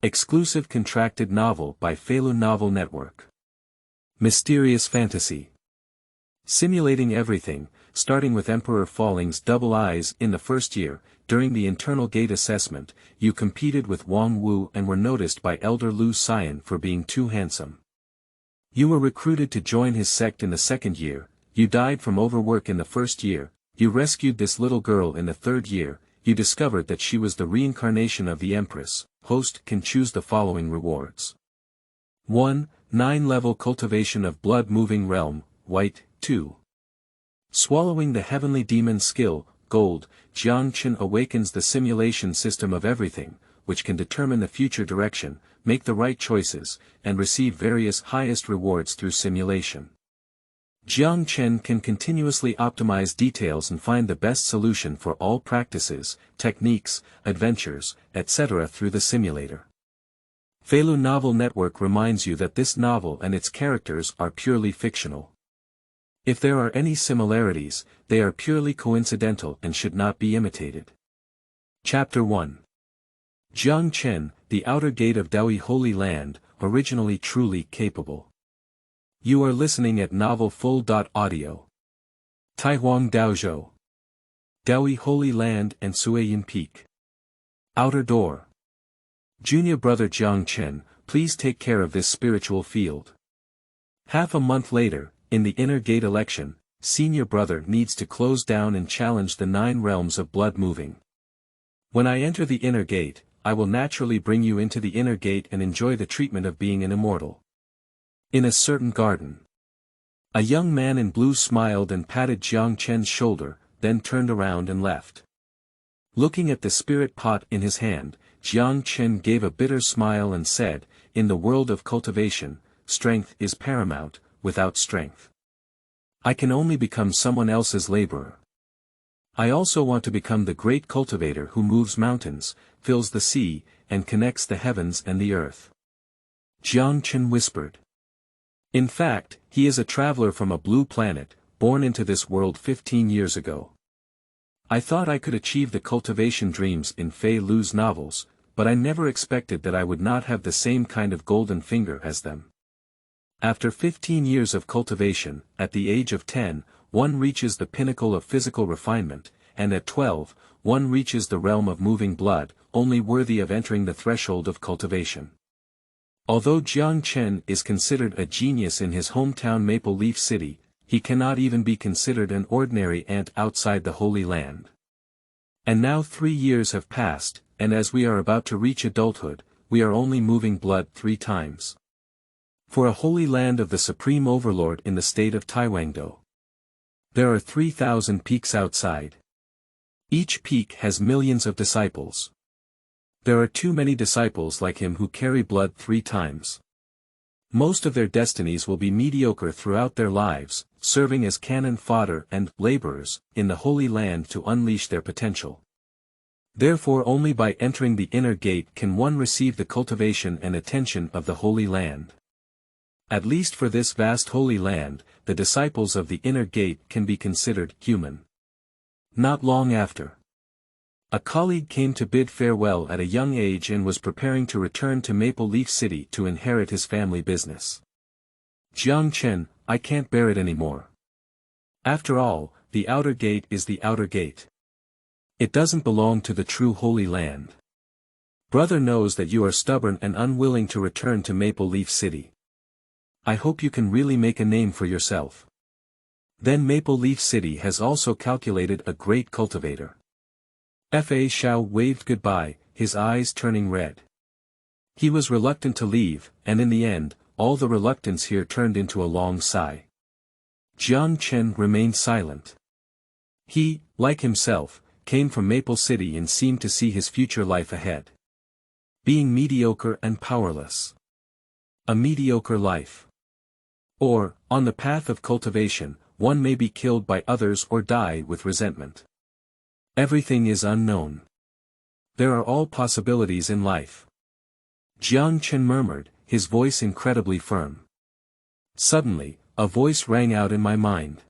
Exclusive contracted novel by Falun Novel Network. Mysterious fantasy. Simulating everything, starting with Emperor Falling's double eyes in the first year. During the internal gate assessment, you competed with Wang Wu and were noticed by Elder Lu Xian for being too handsome. You were recruited to join his sect in the second year. You died from overwork in the first year. You rescued this little girl in the third year. You discovered that she was the reincarnation of the Empress. Host can choose the following rewards. 1. 9-level cultivation of blood-moving realm, white. 2. Swallowing the heavenly demon skill, gold. Jiang Chen awakens the simulation system of everything, which can determine the future direction, make the right choices, and receive various highest rewards through simulation. Jiang Chen can continuously optimize details and find the best solution for all practices, techniques, adventures, etc. through the simulator. Falun Novel Network reminds you that this novel and its characters are purely fictional. If there are any similarities, they are purely coincidental and should not be imitated. Chapter 1. Jiang Chen, the outer gate of Daoyi Holy Land, originally truly capable. You are listening at Novel Full.audio. Taihuang Daozhou. Daoyi Holy Land and Suiyin Peak. Outer door. Junior brother Jiang Chen, please take care of this spiritual field. Half a month later, in the inner gate election, senior brother needs to close down and challenge the 9 realms of blood moving. When I enter the inner gate, I will naturally bring you into the inner gate and enjoy the treatment of being an immortal. In a certain garden. A young man in blue smiled and patted Jiang Chen's shoulder, then turned around and left. Looking at the spirit pot in his hand, Jiang Chen gave a bitter smile and said, "In the world of cultivation, strength is paramount. Without strength, I can only become someone else's laborer. I also want to become the great cultivator who moves mountains, fills the sea, and connects the heavens and the earth." Jiang Chen whispered. In fact, he is a traveler from a blue planet, born into this world 15 years ago. I thought I could achieve the cultivation dreams in Fei Lu's novels, but I never expected that I would not have the same kind of golden finger as them. After 15 years of cultivation, at the age of 10, one reaches the pinnacle of physical refinement, and at 12, one reaches the realm of moving blood, only worthy of entering the threshold of cultivation. Although Jiang Chen is considered a genius in his hometown Maple Leaf City, he cannot even be considered an ordinary ant outside the Holy Land. And now 3 years have passed, and as we are about to reach adulthood, we are only moving blood 3 times. For a holy land of the Supreme Overlord in the state of Taiwangdo. There are 3,000 peaks outside. Each peak has millions of disciples. There are too many disciples like him who carry blood 3 times. Most of their destinies will be mediocre throughout their lives, serving as cannon fodder and laborers in the Holy Land to unleash their potential. Therefore only by entering the inner gate can one receive the cultivation and attention of the Holy Land. At least for this vast Holy Land, the disciples of the inner gate can be considered human. Not long after, a colleague came to bid farewell at a young age and was preparing to return to Maple Leaf City to inherit his family business. Jiang Chen, I can't bear it anymore. After all, the outer gate is the outer gate. It doesn't belong to the true Holy Land. Brother knows that you are stubborn and unwilling to return to Maple Leaf City. I hope you can really make a name for yourself. Then Maple Leaf City has also calculated a great cultivator. Fa Shao waved goodbye, his eyes turning red. He was reluctant to leave, and in the end, all the reluctance here turned into a long sigh. Jiang Chen remained silent. He, like himself, came from Maple City and seemed to see his future life ahead. Being mediocre and powerless. A mediocre life. Or, on the path of cultivation, one may be killed by others or die with resentment. Everything is unknown. There are all possibilities in life. Jiang Chen murmured, his voice incredibly firm. Suddenly, a voice rang out in my mind.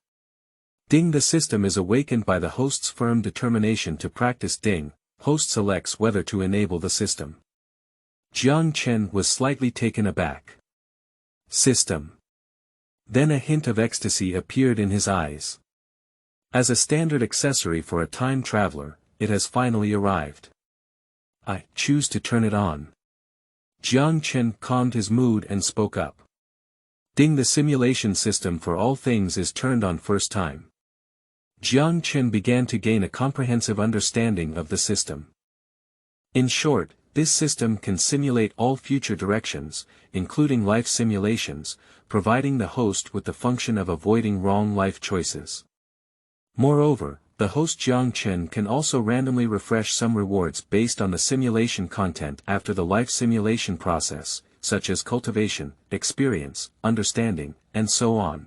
Ding. The system is awakened by the host's firm determination to practice Ding. Host selects whether to enable the system. Chen was slightly taken aback. System. Then a hint of ecstasy appeared in his eyes. As a standard accessory for a time traveler, it has finally arrived. I choose to turn it on. Chen calmed his mood and spoke up. The simulation system for all things is turned on first time. Chen began to gain a comprehensive understanding of the system. In short, this system can simulate all future directions, including life simulations, providing the host with the function of avoiding wrong life choices. Moreover, the host Chen can also randomly refresh some rewards based on the simulation content after the life simulation process, such as cultivation, experience, understanding, and so on.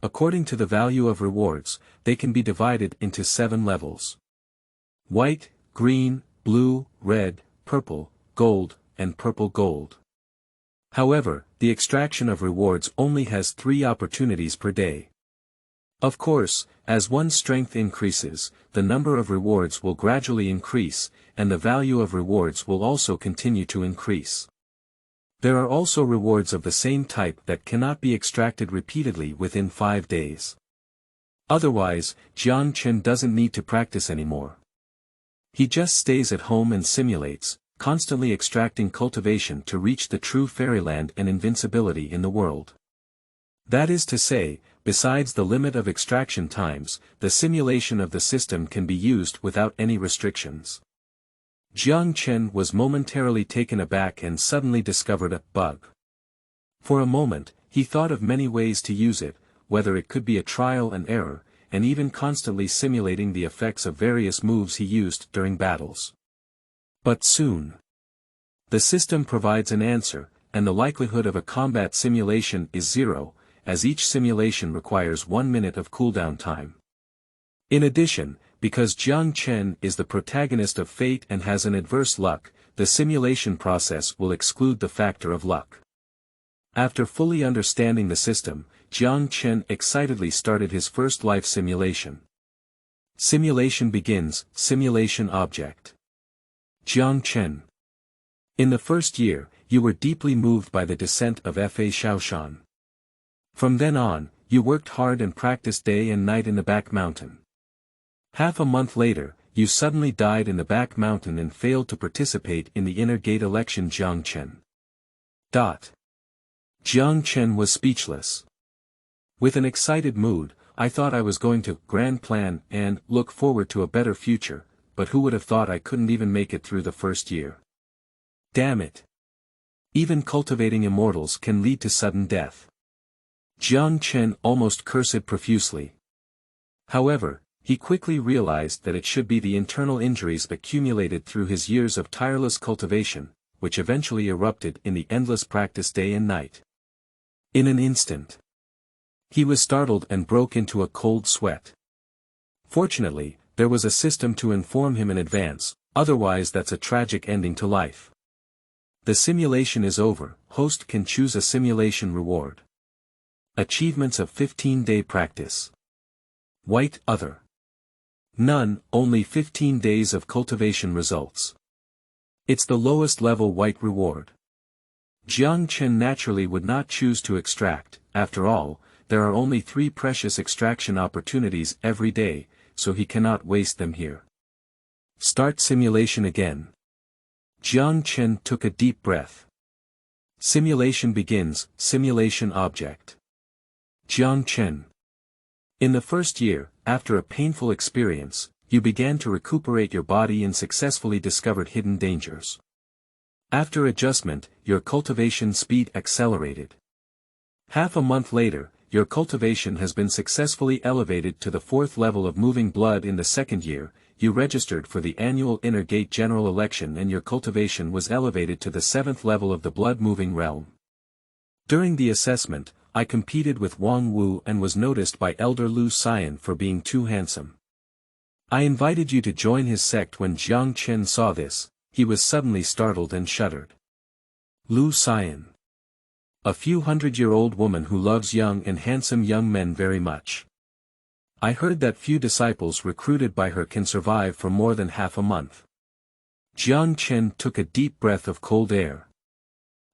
According to the value of rewards, they can be divided into 7 levels. White, green, blue, red, purple, gold, and purple gold. However, the extraction of rewards only has 3 opportunities per day. Of course, as one's strength increases, the number of rewards will gradually increase, and the value of rewards will also continue to increase. There are also rewards of the same type that cannot be extracted repeatedly within 5 days. Otherwise, Chen doesn't need to practice anymore. He just stays at home and simulates, constantly extracting cultivation to reach the true fairyland and invincibility in the world. That is to say, besides the limit of extraction times, the simulation of the system can be used without any restrictions. Chen was momentarily taken aback and suddenly discovered a bug. For a moment, he thought of many ways to use it, whether it could be a trial and error, and even constantly simulating the effects of various moves he used during battles. But soon, the system provides an answer, and the likelihood of a combat simulation is 0, as each simulation requires 1 minute of cooldown time. In addition, because Chen is the protagonist of fate and has an adverse luck, the simulation process will exclude the factor of luck. After fully understanding the system, Chen excitedly started his first life simulation. Simulation begins, simulation object. Chen. In the first year, you were deeply moved by the descent of Fa Shaoshan. From then on, you worked hard and practiced day and night in the back mountain. Half a month later, you suddenly died in the back mountain and failed to participate in the inner gate election. Chen. Chen was speechless. With an excited mood, I thought I was going to grand plan and look forward to a better future, but who would have thought I couldn't even make it through the first year? Damn it. Even cultivating immortals can lead to sudden death. Chen almost cursed profusely. However, he quickly realized that it should be the internal injuries accumulated through his years of tireless cultivation, which eventually erupted in the endless practice day and night. In an instant, he was startled and broke into a cold sweat. Fortunately, there was a system to inform him in advance, otherwise that's a tragic ending to life. The simulation is over, host can choose a simulation reward. Achievements of 15-day practice. White other. None, only 15 days of cultivation results. It's the lowest level white reward. Chen naturally would not choose to extract, after all, there are only 3 precious extraction opportunities every day, so he cannot waste them here. Start simulation again. Chen took a deep breath. Simulation begins, simulation object. Chen. In the first year, after a painful experience, you began to recuperate your body and successfully discovered hidden dangers. After adjustment, your cultivation speed accelerated. Half a month later, your cultivation has been successfully elevated to the 4th level of moving blood. In the second year, you registered for the annual Inner Gate General Election and your cultivation was elevated to the 7th level of the blood-moving realm. During the assessment, I competed with Wang Wu and was noticed by Elder Lu Xian for being too handsome. I invited you to join his sect. When Chen saw this, he was suddenly startled and shuddered. Lu Xian. A few hundred-year-old woman who loves young and handsome young men very much. I heard that few disciples recruited by her can survive for more than half a month. Jiang Chen took a deep breath of cold air.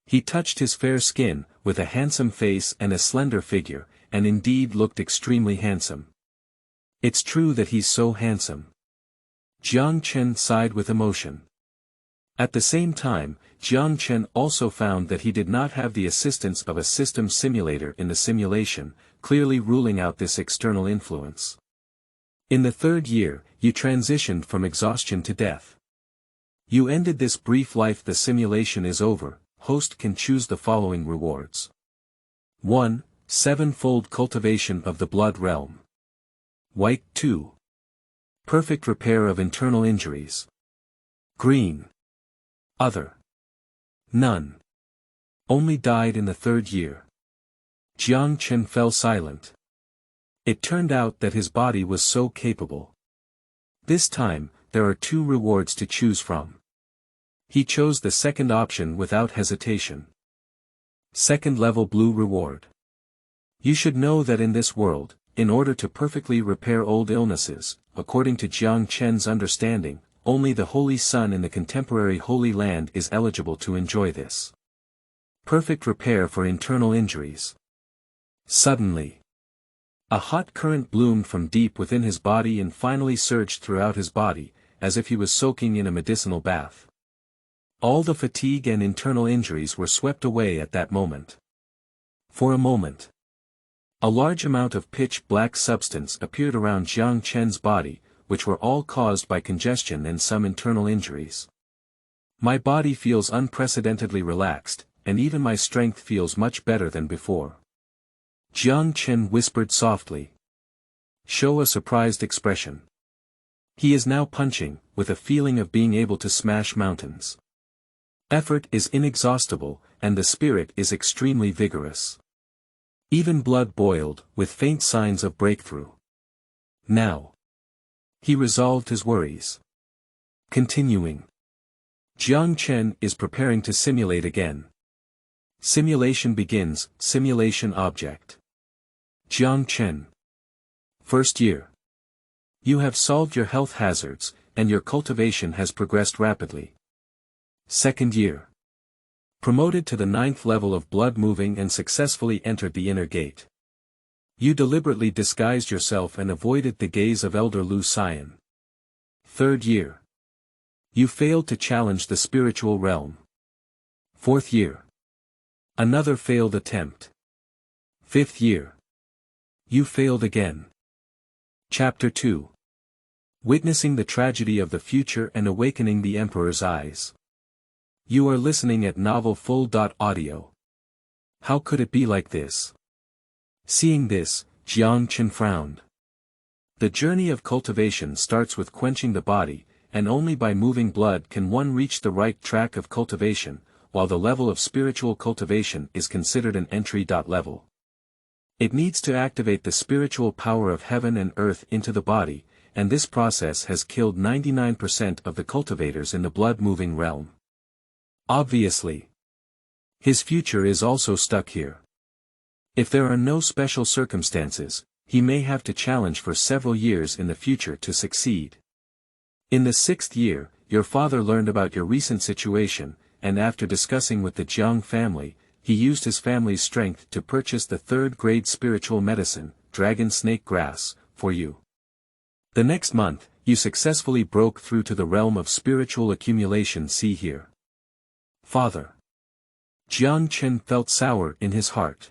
He touched his fair skin, with a handsome face and a slender figure, and indeed looked extremely handsome. It's true that he's so handsome. Jiang Chen sighed with emotion. At the same time, Jiang Chen also found that he did not have the assistance of a system simulator in the simulation, clearly ruling out this external influence. In the third year, you transitioned from exhaustion to death. You ended this brief life. The simulation is over. Host can choose the following rewards. 1. 7-fold cultivation of the blood realm. White 2. Perfect repair of internal injuries. Green. Other. None. Only died in the third year. Jiang Chen fell silent. It turned out that his body was so capable. This time, there are 2 rewards to choose from. He chose the second option without hesitation. Second level blue reward. You should know that in this world, in order to perfectly repair old illnesses, according to Jiang Chen's understanding, only the Holy Sun in the contemporary Holy Land is eligible to enjoy this. Perfect repair for internal injuries. Suddenly, a hot current bloomed from deep within his body and finally surged throughout his body, as if he was soaking in a medicinal bath. All the fatigue and internal injuries were swept away at that moment. For a moment, a large amount of pitch-black substance appeared around Jiang Chen's body, which were all caused by congestion and some internal injuries. My body feels unprecedentedly relaxed, and even my strength feels much better than before. Jiang Chen whispered softly. Show a surprised expression. He is now punching, with a feeling of being able to smash mountains. Effort is inexhaustible, and the spirit is extremely vigorous. Even blood boiled, with faint signs of breakthrough. Now. He resolved his worries. Continuing. Jiang Chen is preparing to simulate again. Simulation begins. Simulation object. Jiang Chen. First year. You have solved your health hazards, and your cultivation has progressed rapidly. Second year. Promoted to the 9th level of blood moving and successfully entered the inner gate. You deliberately disguised yourself and avoided the gaze of Elder Lu Xian. Third year. You failed to challenge the spiritual realm. Fourth year. Another failed attempt. Fifth year. You failed again. Chapter 2. Witnessing the tragedy of the future and awakening the Emperor's eyes. You are listening at novelfull.audio. How could it be like this? Seeing this, Jiang Chen frowned. The journey of cultivation starts with quenching the body, and only by moving blood can one reach the right track of cultivation, while the level of spiritual cultivation is considered an entry level. It needs to activate the spiritual power of heaven and earth into the body, and this process has killed 99% of the cultivators in the blood-moving realm. Obviously, his future is also stuck here. If there are no special circumstances, he may have to challenge for several years in the future to succeed. In the 6th year, your father learned about your recent situation, and after discussing with the Jiang family, he used his family's strength to purchase the 3rd-grade spiritual medicine, dragon snake grass, for you. The next month, you successfully broke through to the realm of spiritual accumulation. See here. Father. Jiang Chen felt sour in his heart.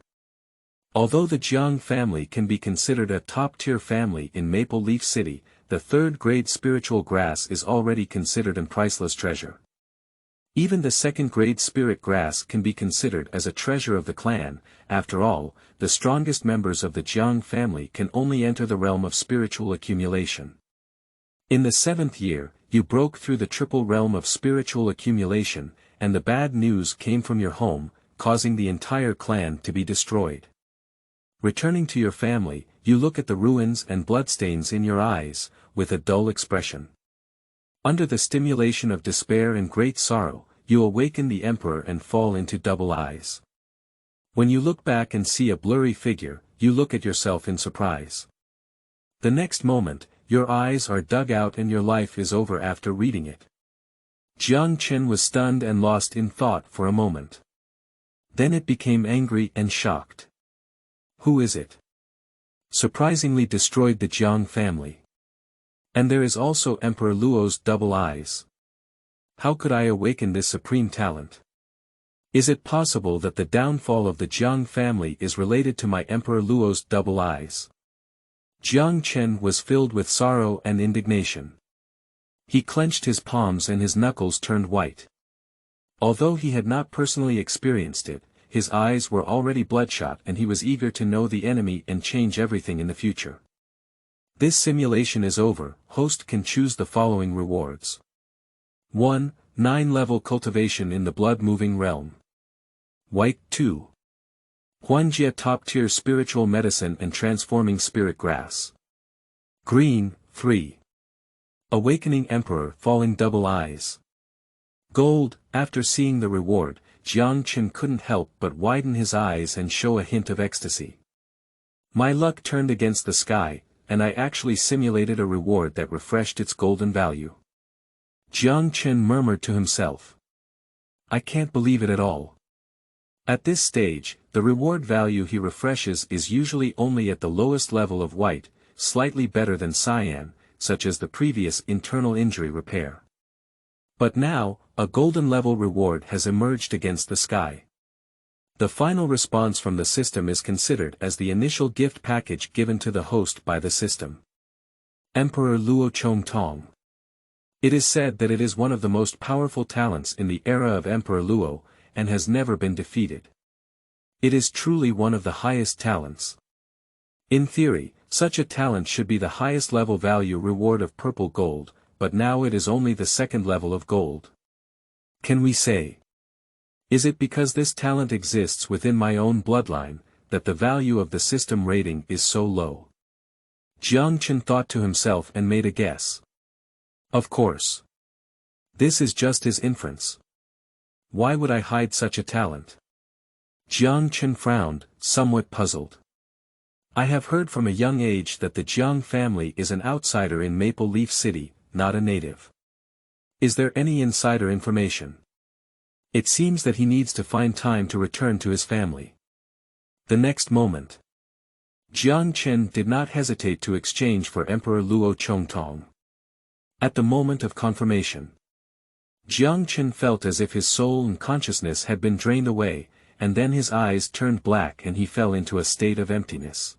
Although the Jiang family can be considered a top-tier family in Maple Leaf City, the 3rd-grade spiritual grass is already considered a priceless treasure. Even the 2nd-grade spirit grass can be considered as a treasure of the clan. After all, the strongest members of the Jiang family can only enter the realm of spiritual accumulation. In the 7th year, you broke through the triple realm of spiritual accumulation, and the bad news came from your home, causing the entire clan to be destroyed. Returning to your family, you look at the ruins and bloodstains in your eyes, with a dull expression. Under the stimulation of despair and great sorrow, you awaken the Emperor and fall into double eyes. When you look back and see a blurry figure, you look at yourself in surprise. The next moment, your eyes are dug out and your life is over after reading it. Chen was stunned and lost in thought for a moment. Then it became angry and shocked. Who is it? Surprisingly destroyed the Jiang family. And there is also Emperor Luo's double eyes. How could I awaken this supreme talent? Is it possible that the downfall of the Jiang family is related to my Emperor Luo's double eyes? Chen was filled with sorrow and indignation. He clenched his palms and his knuckles turned white. Although he had not personally experienced it, his eyes were already bloodshot and he was eager to know the enemy and change everything in the future. This simulation is over, host can choose the following rewards. 1. 9-level cultivation in the blood-moving realm. White 2. Huanjia top-tier spiritual medicine and transforming spirit grass. Green 3. Awakening Emperor falling double eyes. Gold. After seeing the reward, Chen couldn't help but widen his eyes and show a hint of ecstasy. My luck turned against the sky, and I actually simulated a reward that refreshed its golden value. Chen murmured to himself. I can't believe it at all. At this stage, the reward value he refreshes is usually only at the lowest level of white, slightly better than cyan, such as the previous internal injury repair. But now, a golden level reward has emerged against the sky. The final response from the system is considered as the initial gift package given to the host by the system. Emperor Luo Chongtong. It is said that it is one of the most powerful talents in the era of Emperor Luo, and has never been defeated. It is truly one of the highest talents. In theory, such a talent should be the highest level value reward of purple gold, but now it is only the second level of gold. Can we say? Is it because this talent exists within my own bloodline, that the value of the system rating is so low? Chen thought to himself and made a guess. Of course. This is just his inference. Why would I hide such a talent? Chen frowned, somewhat puzzled. I have heard from a young age that the Jiang family is an outsider in Maple Leaf City, not a native. Is there any insider information? It seems that he needs to find time to return to his family. The next moment. Chen did not hesitate to exchange for Emperor Luo Chongtong. At the moment of confirmation, Chen felt as if his soul and consciousness had been drained away, and then his eyes turned black and he fell into a state of emptiness.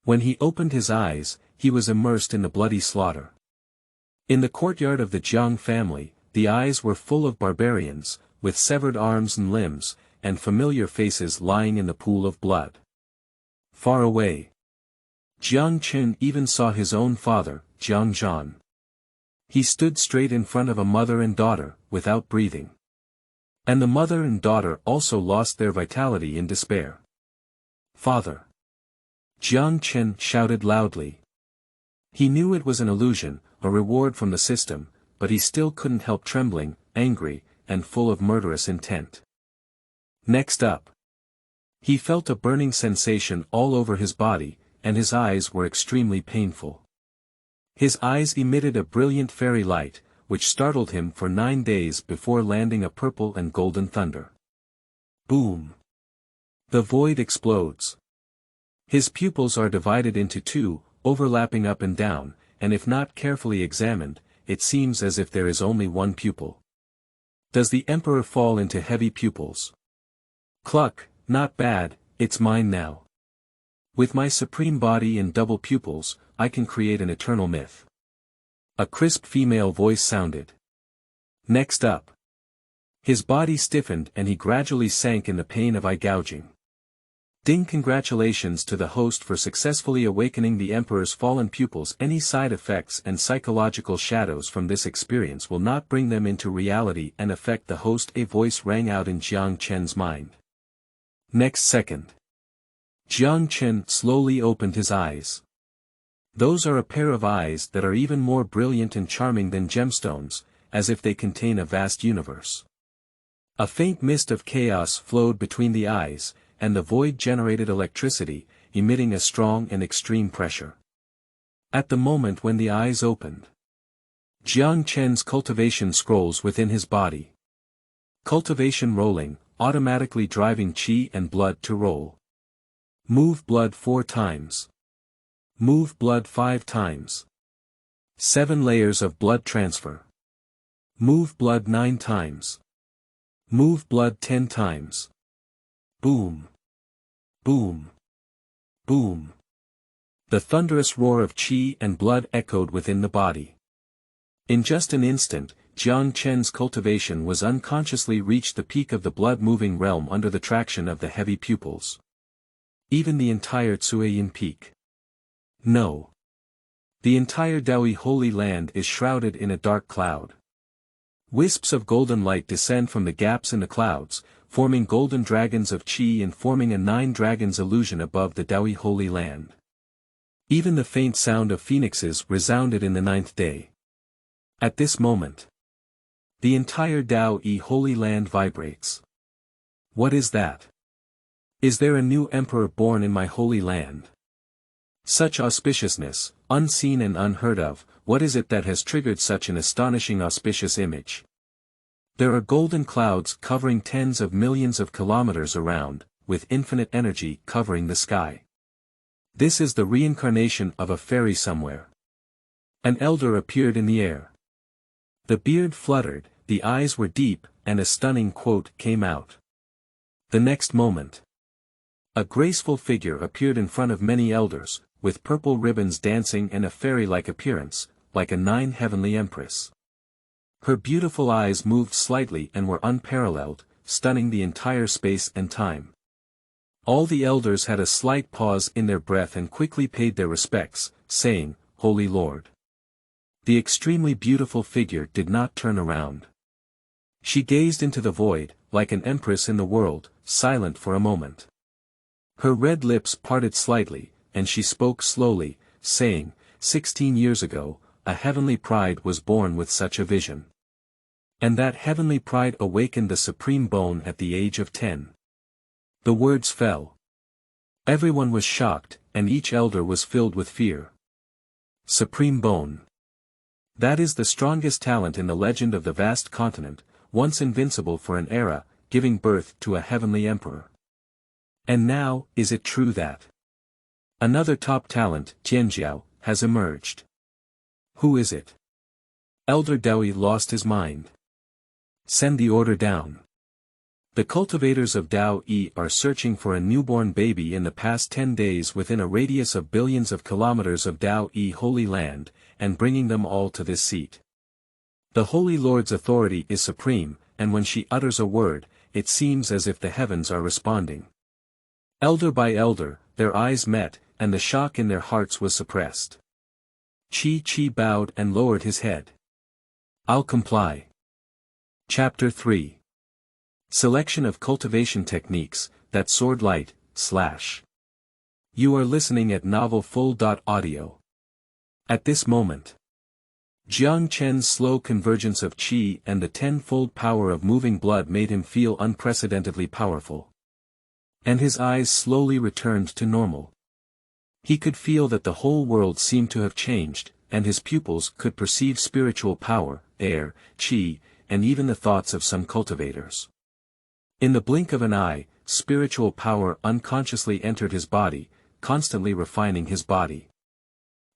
When he opened his eyes, he was immersed in the bloody slaughter. In the courtyard of the Jiang family, the eyes were full of barbarians, with severed arms and limbs, and familiar faces lying in the pool of blood. Far away, Chen even saw his own father, Jiang Zhan. He stood straight in front of a mother and daughter, without breathing. And the mother and daughter also lost their vitality in despair. Father! Chen shouted loudly. He knew it was an illusion, a reward from the system, but he still couldn't help trembling, angry, and full of murderous intent. Next up. He felt a burning sensation all over his body, and his eyes were extremely painful. His eyes emitted a brilliant fairy light, which startled him for 9 days before landing a purple and golden thunder. Boom! The void explodes. His pupils are divided into two, overlapping up and down, and if not carefully examined, it seems as if there is only one pupil. Does the Emperor fall into heavy pupils? Cluck, not bad, it's mine now. With my supreme body and double pupils, I can create an eternal myth. A crisp female voice sounded. Next up. His body stiffened and he gradually sank in the pain of eye gouging. Ding! Congratulations to the host for successfully awakening the Emperor's fallen pupils. Any side effects and psychological shadows from this experience will not bring them into reality and affect the host. A voice rang out in Jiang Chen's mind. Next second. Jiang Chen slowly opened his eyes. Those are a pair of eyes that are even more brilliant and charming than gemstones, as if they contain a vast universe. A faint mist of chaos flowed between the eyes, and the void generated electricity, emitting a strong and extreme pressure. At the moment when the eyes opened, Jiang Chen's cultivation scrolls within his body. Cultivation rolling, automatically driving qi and blood to roll. Move blood 4 times. Move blood 5 times. 7 layers of blood transfer. Move blood 9 times. Move blood 10 times. Boom. Boom. Boom. The thunderous roar of qi and blood echoed within the body. In just an instant, Jiang Chen's cultivation was unconsciously reached the peak of the blood-moving realm under the traction of the heavy pupils. Even the entire Tsueyin peak. No. The entire Daoyi Holy Land is shrouded in a dark cloud. Wisps of golden light descend from the gaps in the clouds, forming golden dragons of qi and forming a 9 dragons illusion above the Daoyi Holy Land. Even the faint sound of phoenixes resounded in the 9th day. At this moment, the entire Daoyi Holy Land vibrates. What is that? Is there a new emperor born in my holy land? Such auspiciousness, unseen and unheard of, what is it that has triggered such an astonishing auspicious image? There are golden clouds covering tens of millions of kilometers around, with infinite energy covering the sky. This is the reincarnation of a fairy somewhere. An elder appeared in the air. The beard fluttered, the eyes were deep, and a stunning quote came out. The next moment, a graceful figure appeared in front of many elders, with purple ribbons dancing and a fairy-like appearance, like a 9 heavenly empress. Her beautiful eyes moved slightly and were unparalleled, stunning the entire space and time. All the elders had a slight pause in their breath and quickly paid their respects, saying, "Holy Lord." The extremely beautiful figure did not turn around. She gazed into the void, like an empress in the world, silent for a moment. Her red lips parted slightly, and she spoke slowly, saying, 16 years ago, a heavenly pride was born with such a vision. And that heavenly pride awakened the supreme bone at the age of 10. The words fell. Everyone was shocked, and each elder was filled with fear. Supreme bone. That is the strongest talent in the legend of the vast continent, once invincible for an era, giving birth to a heavenly emperor. And now, is it true that another top talent, Tianjiao, has emerged? Who is it? Elder Daoyi lost his mind. Send the order down. The cultivators of Daoyi are searching for a newborn baby in the past 10 days within a radius of billions of kilometers of Daoyi Holy Land, and bringing them all to this seat. The Holy Lord's authority is supreme, and when she utters a word, it seems as if the heavens are responding. Elder by elder, their eyes met, and the shock in their hearts was suppressed. Qi bowed and lowered his head. I'll comply. Chapter 3. Selection of cultivation techniques, that sword light, / You are listening at novelfull.audio. At this moment, Jiang Chen's slow convergence of qi and the 10-fold power of moving blood made him feel unprecedentedly powerful. And his eyes slowly returned to normal. He could feel that the whole world seemed to have changed, and his pupils could perceive spiritual power, air, qi, and even the thoughts of some cultivators. In the blink of an eye, spiritual power unconsciously entered his body, constantly refining his body.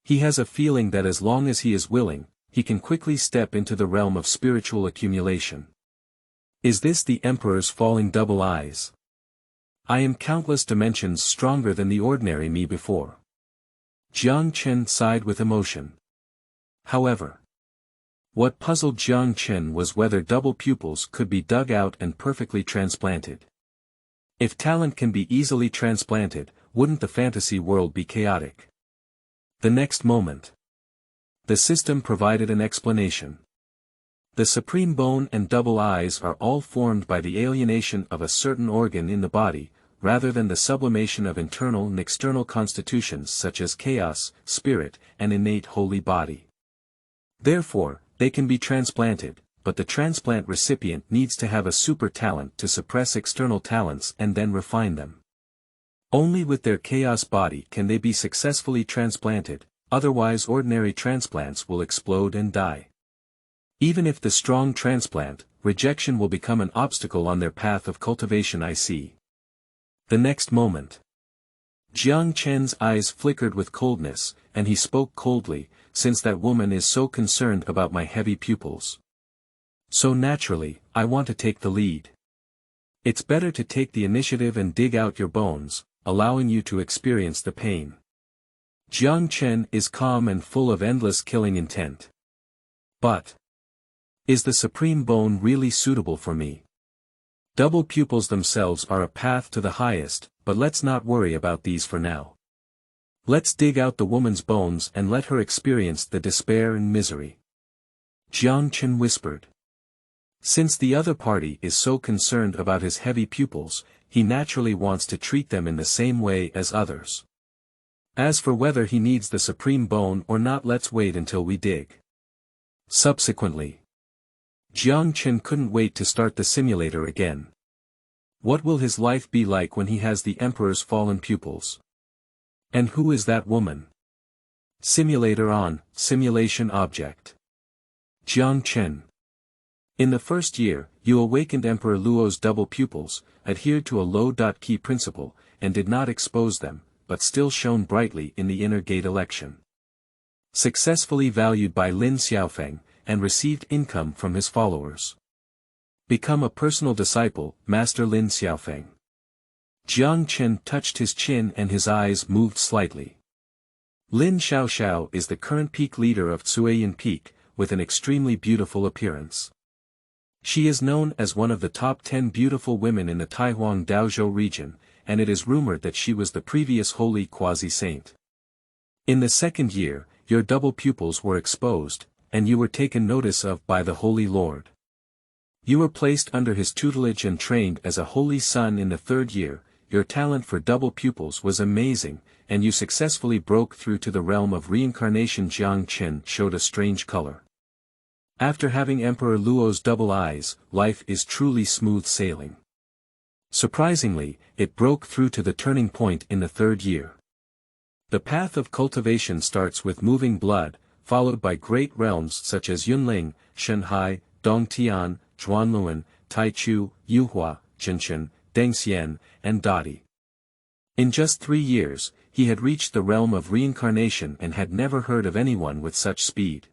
He has a feeling that as long as he is willing, he can quickly step into the realm of spiritual accumulation. Is this the Emperor's falling double eyes? I am countless dimensions stronger than the ordinary me before. Jiang Chen sighed with emotion. However, what puzzled Jiang Chen was whether double pupils could be dug out and perfectly transplanted. If talent can be easily transplanted, wouldn't the fantasy world be chaotic? The next moment, the system provided an explanation. The supreme bone and double eyes are all formed by the alienation of a certain organ in the body, rather than the sublimation of internal and external constitutions such as chaos, spirit, and innate holy body. Therefore, they can be transplanted, but the transplant recipient needs to have a super talent to suppress external talents and then refine them. Only with their chaos body can they be successfully transplanted, otherwise ordinary transplants will explode and die. Even if the strong transplant, rejection will become an obstacle on their path of cultivation. I see. The next moment, Jiang Chen's eyes flickered with coldness, and he spoke coldly, since that woman is so concerned about my heavy pupils. So naturally, I want to take the lead. It's better to take the initiative and dig out your bones, allowing you to experience the pain. Jiang Chen is calm and full of endless killing intent. But is the supreme bone really suitable for me? Double pupils themselves are a path to the highest, but let's not worry about these for now. Let's dig out the woman's bones and let her experience the despair and misery. Jiang Chen whispered. Since the other party is so concerned about his heavy pupils, he naturally wants to treat them in the same way as others. As for whether he needs the supreme bone or not, let's wait until we dig. Subsequently, Jiang Chen couldn't wait to start the simulator again. What will his life be like when he has the Emperor's fallen pupils? And who is that woman? Simulator on, simulation object. Jiang Chen. In the first year, you awakened Emperor Luo's double pupils, adhered to a low-key principle, and did not expose them, but still shone brightly in the inner gate election. Successfully valued by Lin Xiaofeng, and received income from his followers. Become a personal disciple, Master Lin Xiaofeng. Jiang Chen touched his chin and his eyes moved slightly. Lin Xiaoxiao is the current peak leader of Cuiyin Peak, with an extremely beautiful appearance. She is known as one of the top 10 beautiful women in the Taihuang Daozhou region, and it is rumored that she was the previous holy quasi-saint. In the second year, your double pupils were exposed, and you were taken notice of by the Holy Lord. You were placed under his tutelage and trained as a holy son in the third year. Your talent for double pupils was amazing, and you successfully broke through to the realm of reincarnation. Jiang Chen showed a strange color. After having Emperor Luo's double eyes, life is truly smooth sailing. Surprisingly, it broke through to the turning point in the third year. The path of cultivation starts with moving blood, followed by great realms such as Yunling, Shanhai, Dongtian, Zhuanluan, Taichu, Yuhua, Jinshan, Dengxian, and Dadi. In just 3 years, he had reached the realm of reincarnation and had never heard of anyone with such speed.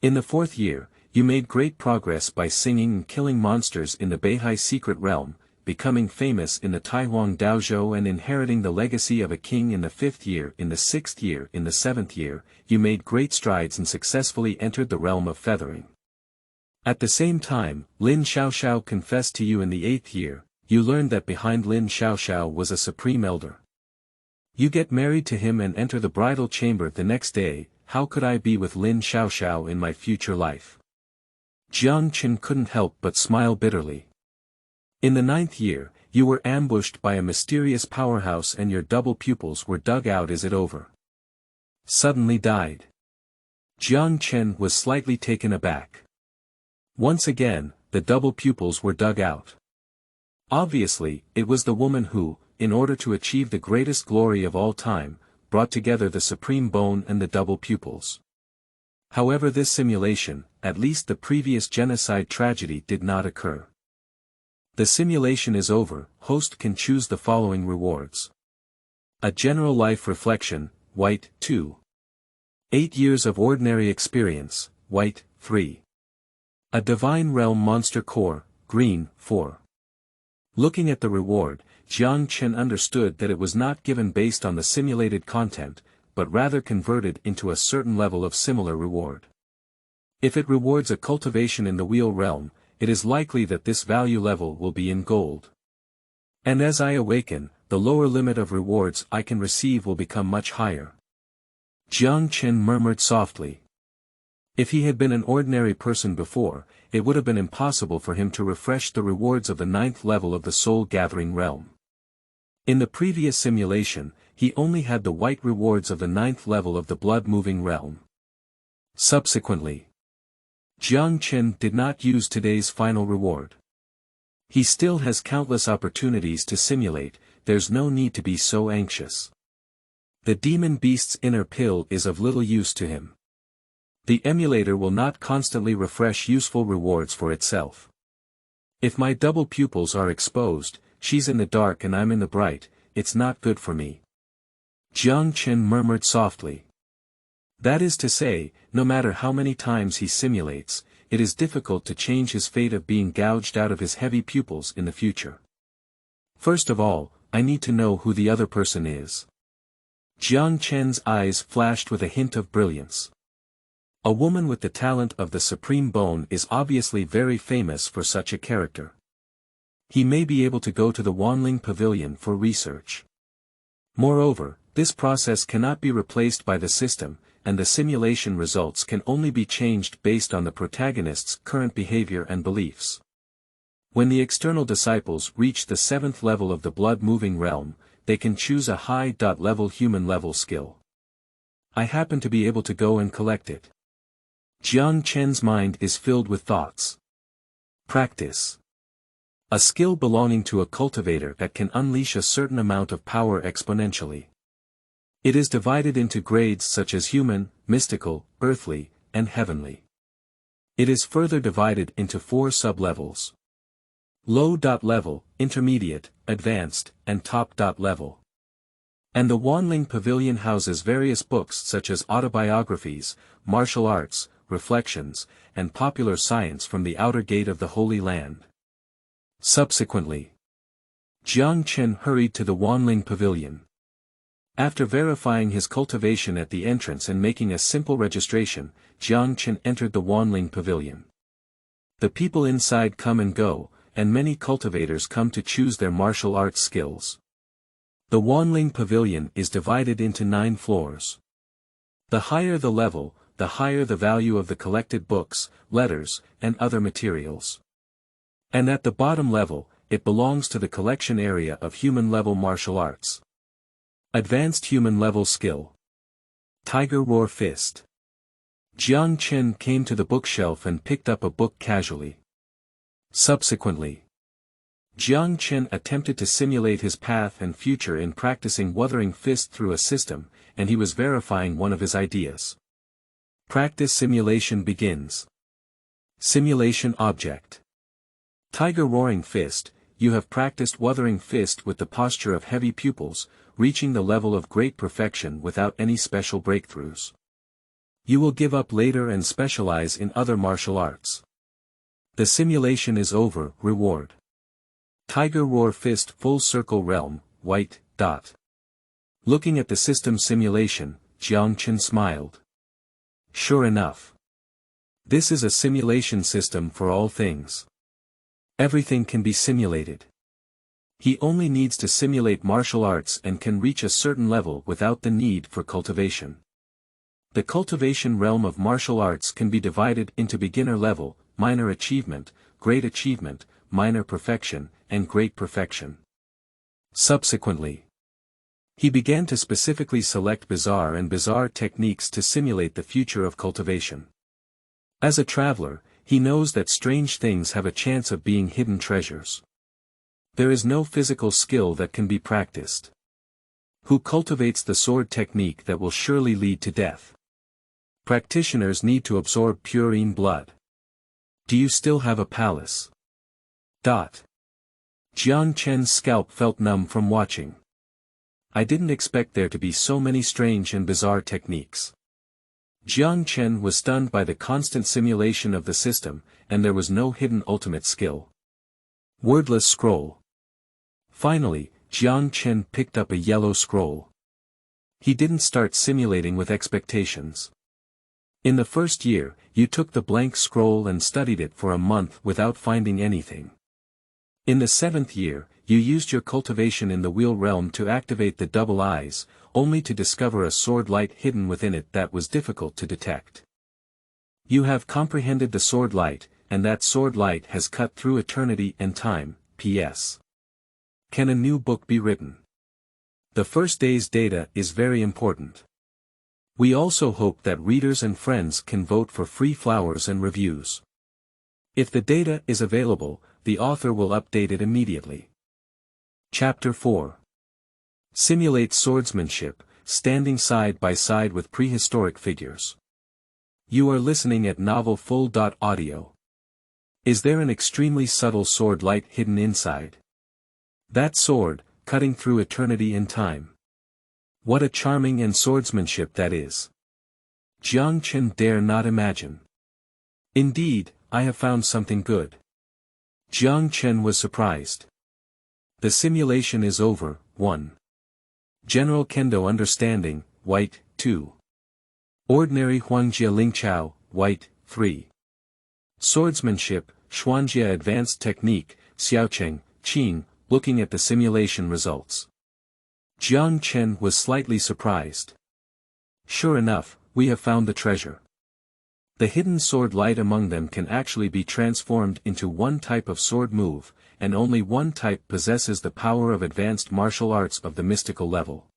In the fourth year, you made great progress by singing and killing monsters in the Beihai secret realm, becoming famous in the Taihuang Daozhou and inheriting the legacy of a king in the 5th year. In the 6th year, in the 7th year, you made great strides and successfully entered the realm of feathering. At the same time, Lin Xiaoxiao confessed to you in the 8th year. You learned that behind Lin Xiaoxiao was a supreme elder. You get married to him and enter the bridal chamber the next day. How could I be with Lin Xiaoxiao in my future life? Jiang Chen couldn't help but smile bitterly. In the 9th year, you were ambushed by a mysterious powerhouse and your double pupils were dug out. Is it over? Suddenly died. Jiang Chen was slightly taken aback. Once again, the double pupils were dug out. Obviously, it was the woman who, in order to achieve the greatest glory of all time, brought together the supreme bone and the double pupils. However, this simulation, at least the previous genocide tragedy, did not occur. The simulation is over. Host can choose the following rewards. A general life reflection, white, 2. 8 years of ordinary experience, white, 3. A divine realm monster core, green, 4. Looking at the reward, Jiang Chen understood that it was not given based on the simulated content, but rather converted into a certain level of similar reward. If it rewards a cultivation in the wheel realm, it is likely that this value level will be in gold. And as I awaken, the lower limit of rewards I can receive will become much higher. Jiang Chen murmured softly. If he had been an ordinary person before, it would have been impossible for him to refresh the rewards of the 9th level of the soul-gathering realm. In the previous simulation, he only had the white rewards of the 9th level of the blood-moving realm. Subsequently, Jiang Chen did not use today's final reward. He still has countless opportunities to simulate. There's no need to be so anxious. The demon beast's inner pill is of little use to him. The emulator will not constantly refresh useful rewards for itself. If my double pupils are exposed, she's in the dark and I'm in the bright, it's not good for me. Chen murmured softly. That is to say, no matter how many times he simulates, it is difficult to change his fate of being gouged out of his heavy pupils in the future. First of all, I need to know who the other person is. Chen's eyes flashed with a hint of brilliance. A woman with the talent of the supreme bone is obviously very famous for such a character. He may be able to go to the Wanling Pavilion for research. Moreover, this process cannot be replaced by the system, and the simulation results can only be changed based on the protagonist's current behavior and beliefs. When the external disciples reach the 7th level of the blood-moving realm, they can choose a high-level human-level skill. I happen to be able to go and collect it. Chen's mind is filled with thoughts. Practice. A skill belonging to a cultivator that can unleash a certain amount of power exponentially. It is divided into grades such as human, mystical, earthly, and heavenly. It is further divided into 4 sub-levels. Low-level, intermediate, advanced, and top-level. And the Wanling Pavilion houses various books such as autobiographies, martial arts, reflections, and popular science from the outer gate of the Holy Land. Subsequently, Chen hurried to the Wanling Pavilion. After verifying his cultivation at the entrance and making a simple registration, Chen entered the Wanling Pavilion. The people inside come and go, and many cultivators come to choose their martial arts skills. The Wanling Pavilion is divided into 9 floors. The higher the level, the higher the value of the collected books, letters, and other materials. And at the bottom level, it belongs to the collection area of human-level martial arts. Advanced human-level skill. Tiger Roar Fist. Chen came to the bookshelf and picked up a book casually. Subsequently, Chen attempted to simulate his path and future in practicing Wuthering Fist through a system, and he was verifying one of his ideas. Practice simulation begins. Simulation object. Tiger Roaring Fist, you have practiced Wuthering Fist with the posture of heavy pupils, reaching the level of great perfection without any special breakthroughs. You will give up later and specialize in other martial arts. The simulation is over. Reward. Tiger Roar Fist Full Circle Realm, white, dot. Looking at the system simulation, Chen smiled. Sure enough. This is a simulation system for all things. Everything can be simulated. He only needs to simulate martial arts and can reach a certain level without the need for cultivation. The cultivation realm of martial arts can be divided into beginner level, minor achievement, minor perfection, and great perfection. Subsequently, he began to specifically select bizarre techniques to simulate the future of cultivation. As a traveler, he knows that strange things have a chance of being hidden treasures. There is no physical skill that can be practiced. Who cultivates the sword technique that will surely lead to death? Practitioners need to absorb purine blood. Do you still have a palace? Chen's scalp felt numb from watching. I didn't expect there to be so many strange and bizarre techniques. Chen was stunned by the constant simulation of the system, and there was no hidden ultimate skill. Wordless scroll. Finally, Chen picked up a yellow scroll. He didn't start simulating with expectations. In the first year, you took the blank scroll and studied it for a month without finding anything. In the 7th year, you used your cultivation in the wheel realm to activate the double eyes, only to discover a sword light hidden within it that was difficult to detect. You have comprehended the sword light, and that sword light has cut through eternity and time. P.S. Can a new book be written? The first day's data is very important. We also hope that readers and friends can vote for free flowers and reviews. If the data is available, the author will update it immediately. Chapter 4. Simulate swordsmanship, standing side by side with prehistoric figures. You are listening at Novel Full. Audio. Is there an extremely subtle sword light hidden inside? That sword, cutting through eternity and time. What a charming and swordsmanship that is. Chen dare not imagine. Indeed, I have found something good. Chen was surprised. The simulation is over. 1. General Kendo understanding, white, 2. Ordinary Huangjia Lingqiao, white, 3. Swordsmanship, Xuanjia advanced technique, Xiaocheng, Qing, looking at the simulation results. Chen was slightly surprised. Sure enough, we have found the treasure. The hidden sword light among them can actually be transformed into one type of sword move, and only one type possesses the power of advanced martial arts of the mystical level.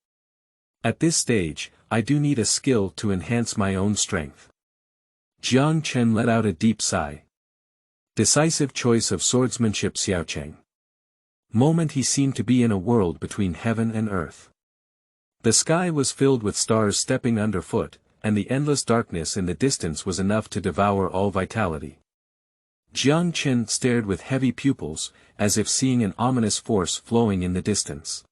At this stage, I do need a skill to enhance my own strength. Chen let out a deep sigh. Decisive choice of swordsmanship. Xiaocheng. Moment he seemed to be in a world between heaven and earth. The sky was filled with stars stepping underfoot, and the endless darkness in the distance was enough to devour all vitality. Chen stared with heavy pupils, as if seeing an ominous force flowing in the distance.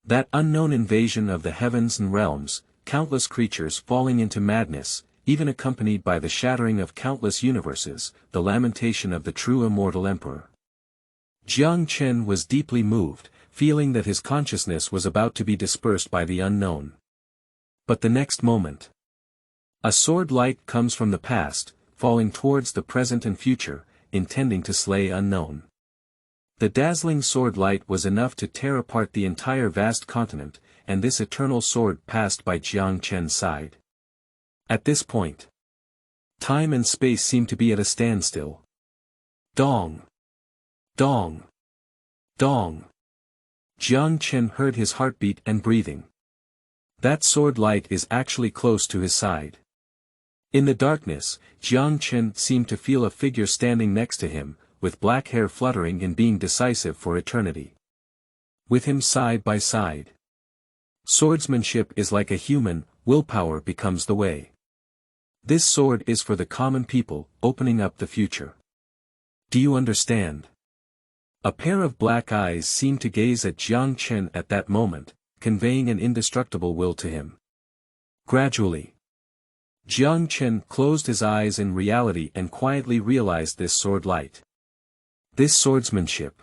That unknown invasion of the heavens and realms, countless creatures falling into madness, even accompanied by the shattering of countless universes, the lamentation of the true immortal emperor. Chen was deeply moved, feeling that his consciousness was about to be dispersed by the unknown. But the next moment, a sword light comes from the past, falling towards the present and future, intending to slay unknown. The dazzling sword light was enough to tear apart the entire vast continent, and this eternal sword passed by Chen's side. At this point, time and space seemed to be at a standstill. Dong! Dong! Dong! Chen heard his heartbeat and breathing. That sword light is actually close to his side. In the darkness, Chen seemed to feel a figure standing next to him, with black hair fluttering and being decisive for eternity. With him side by side. Swordsmanship is like a human, willpower becomes the way. This sword is for the common people, opening up the future. Do you understand? A pair of black eyes seemed to gaze at Chen at that moment, conveying an indestructible will to him. Gradually, Chen closed his eyes in reality and quietly realized this sword light. This swordsmanship.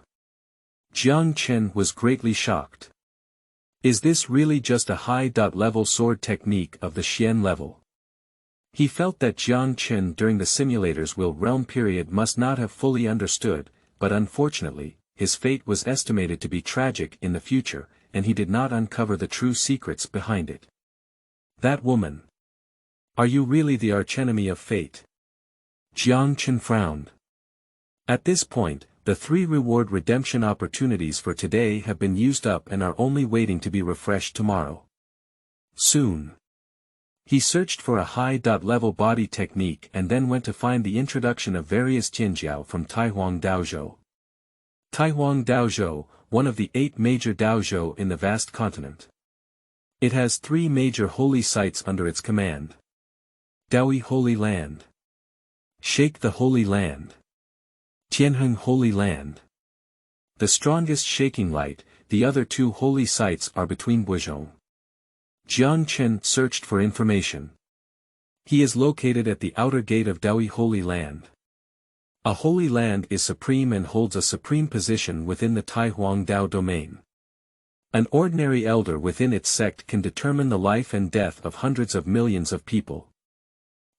Chen was greatly shocked. Is this really just a high-level sword technique of the Xian level? He felt that Chen during the simulator's will realm period must not have fully understood, but unfortunately, his fate was estimated to be tragic in the future, and he did not uncover the true secrets behind it. That woman. Are you really the archenemy of fate? Chen frowned. At this point, the 3 reward redemption opportunities for today have been used up and are only waiting to be refreshed tomorrow. Soon. He searched for a high-level body technique and then went to find the introduction of various Jinjiao from Taihuang Daozhou. Taihuang Daozhou, one of the 8 major Daozhou in the vast continent. It has 3 major holy sites under its command. Daoyi Holy Land. Shake the Holy Land. Tianheng Holy Land. The strongest shaking light, the other 2 holy sites are between Guizhong. Chen searched for information. He is located at the outer gate of Daoyi Holy Land. A holy land is supreme and holds a supreme position within the Taihuang Dao domain. An ordinary elder within its sect can determine the life and death of hundreds of millions of people.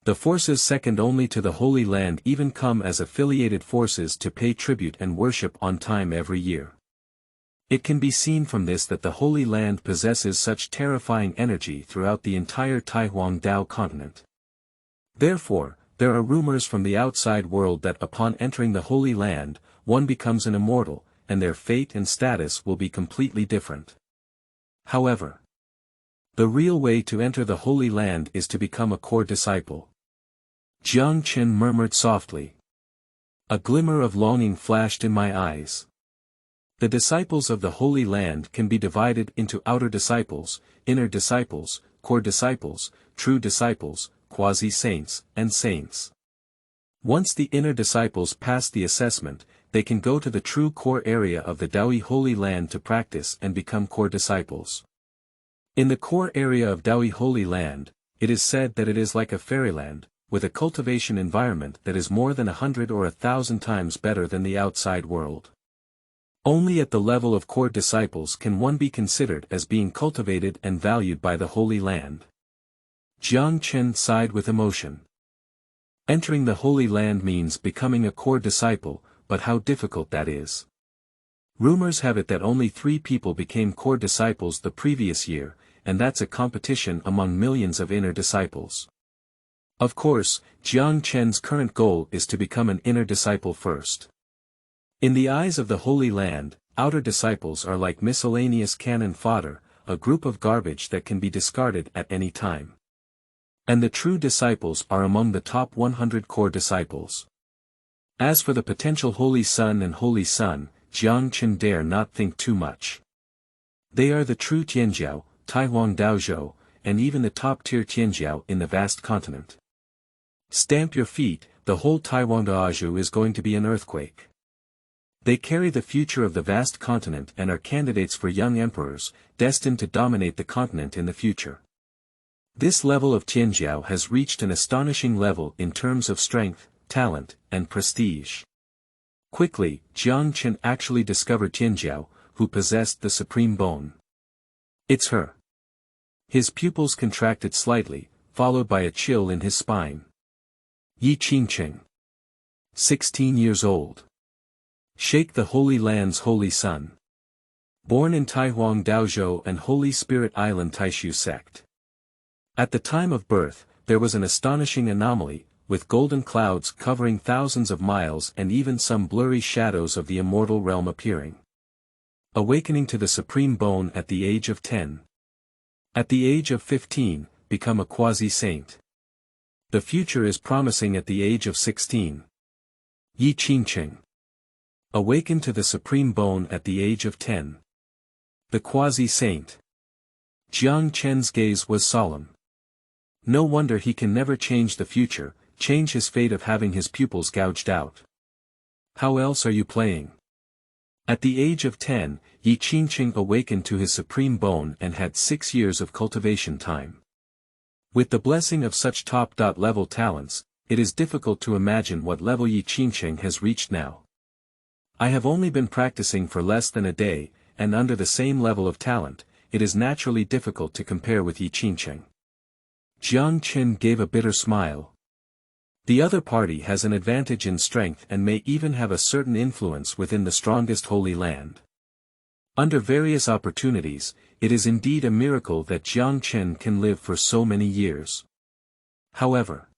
The forces second only to the Holy Land even come as affiliated forces to pay tribute and worship on time every year. It can be seen from this that the Holy Land possesses such terrifying energy throughout the entire Taihuang Dao continent. Therefore, there are rumors from the outside world that upon entering the Holy Land, one becomes an immortal, and their fate and status will be completely different. However, the real way to enter the Holy Land is to become a core disciple. Chen murmured softly. A glimmer of longing flashed in my eyes. The disciples of the Holy Land can be divided into outer disciples, inner disciples, core disciples, true disciples, quasi-saints, and saints. Once the inner disciples pass the assessment, they can go to the true core area of the Daoyi Holy Land to practice and become core disciples. In the core area of Daoyi Holy Land, it is said that it is like a fairyland, with a cultivation environment that is more than 100 or 1,000 times better than the outside world. Only at the level of core disciples can one be considered as being cultivated and valued by the Holy Land. Chen sighed with emotion. Entering the Holy Land means becoming a core disciple, but how difficult that is. Rumors have it that only 3 people became core disciples the previous year, and that's a competition among millions of inner disciples. Of course, Chen's current goal is to become an inner disciple first. In the eyes of the Holy Land, outer disciples are like miscellaneous cannon fodder, a group of garbage that can be discarded at any time. And the true disciples are among the top 100 core disciples. As for the potential Holy Son and Holy Son, Chen dare not think too much. They are the true Tianjiao, Taihuang Daozhou, and even the top-tier Tianjiao in the vast continent. Stamp your feet, the whole Taihuang Daozhou is going to be an earthquake. They carry the future of the vast continent and are candidates for young emperors, destined to dominate the continent in the future. This level of Tianjiao has reached an astonishing level in terms of strength, talent, and prestige. Quickly, Chen actually discovered Tianjiao, who possessed the supreme bone. It's her. His pupils contracted slightly, followed by a chill in his spine. Qingqing. 16 years old. Sheikh the Holy Land's Holy Son. Born in Taihuang Daozhou and Holy Spirit Island Taishu Sect. At the time of birth, there was an astonishing anomaly, with golden clouds covering thousands of miles and even some blurry shadows of the immortal realm appearing. Awakening to the supreme bone at the age of 10. At the age of 15, become a quasi-saint. The future is promising at the age of 16. Qingqing. Awaken to the supreme bone at the age of 10. The quasi-saint. Chen's gaze was solemn. No wonder he can never change the future, change his fate of having his pupils gouged out. How else are you playing? At the age of 10, Qingqing awakened to his supreme bone and had 6 years of cultivation time. With the blessing of such top-level talents, it is difficult to imagine what level Qingqing has reached now. I have only been practicing for less than a day, and under the same level of talent, it is naturally difficult to compare with Qingqing. Chen gave a bitter smile. The other party has an advantage in strength and may even have a certain influence within the strongest Holy Land. Under various opportunities, it is indeed a miracle that Chen can live for so many years. However,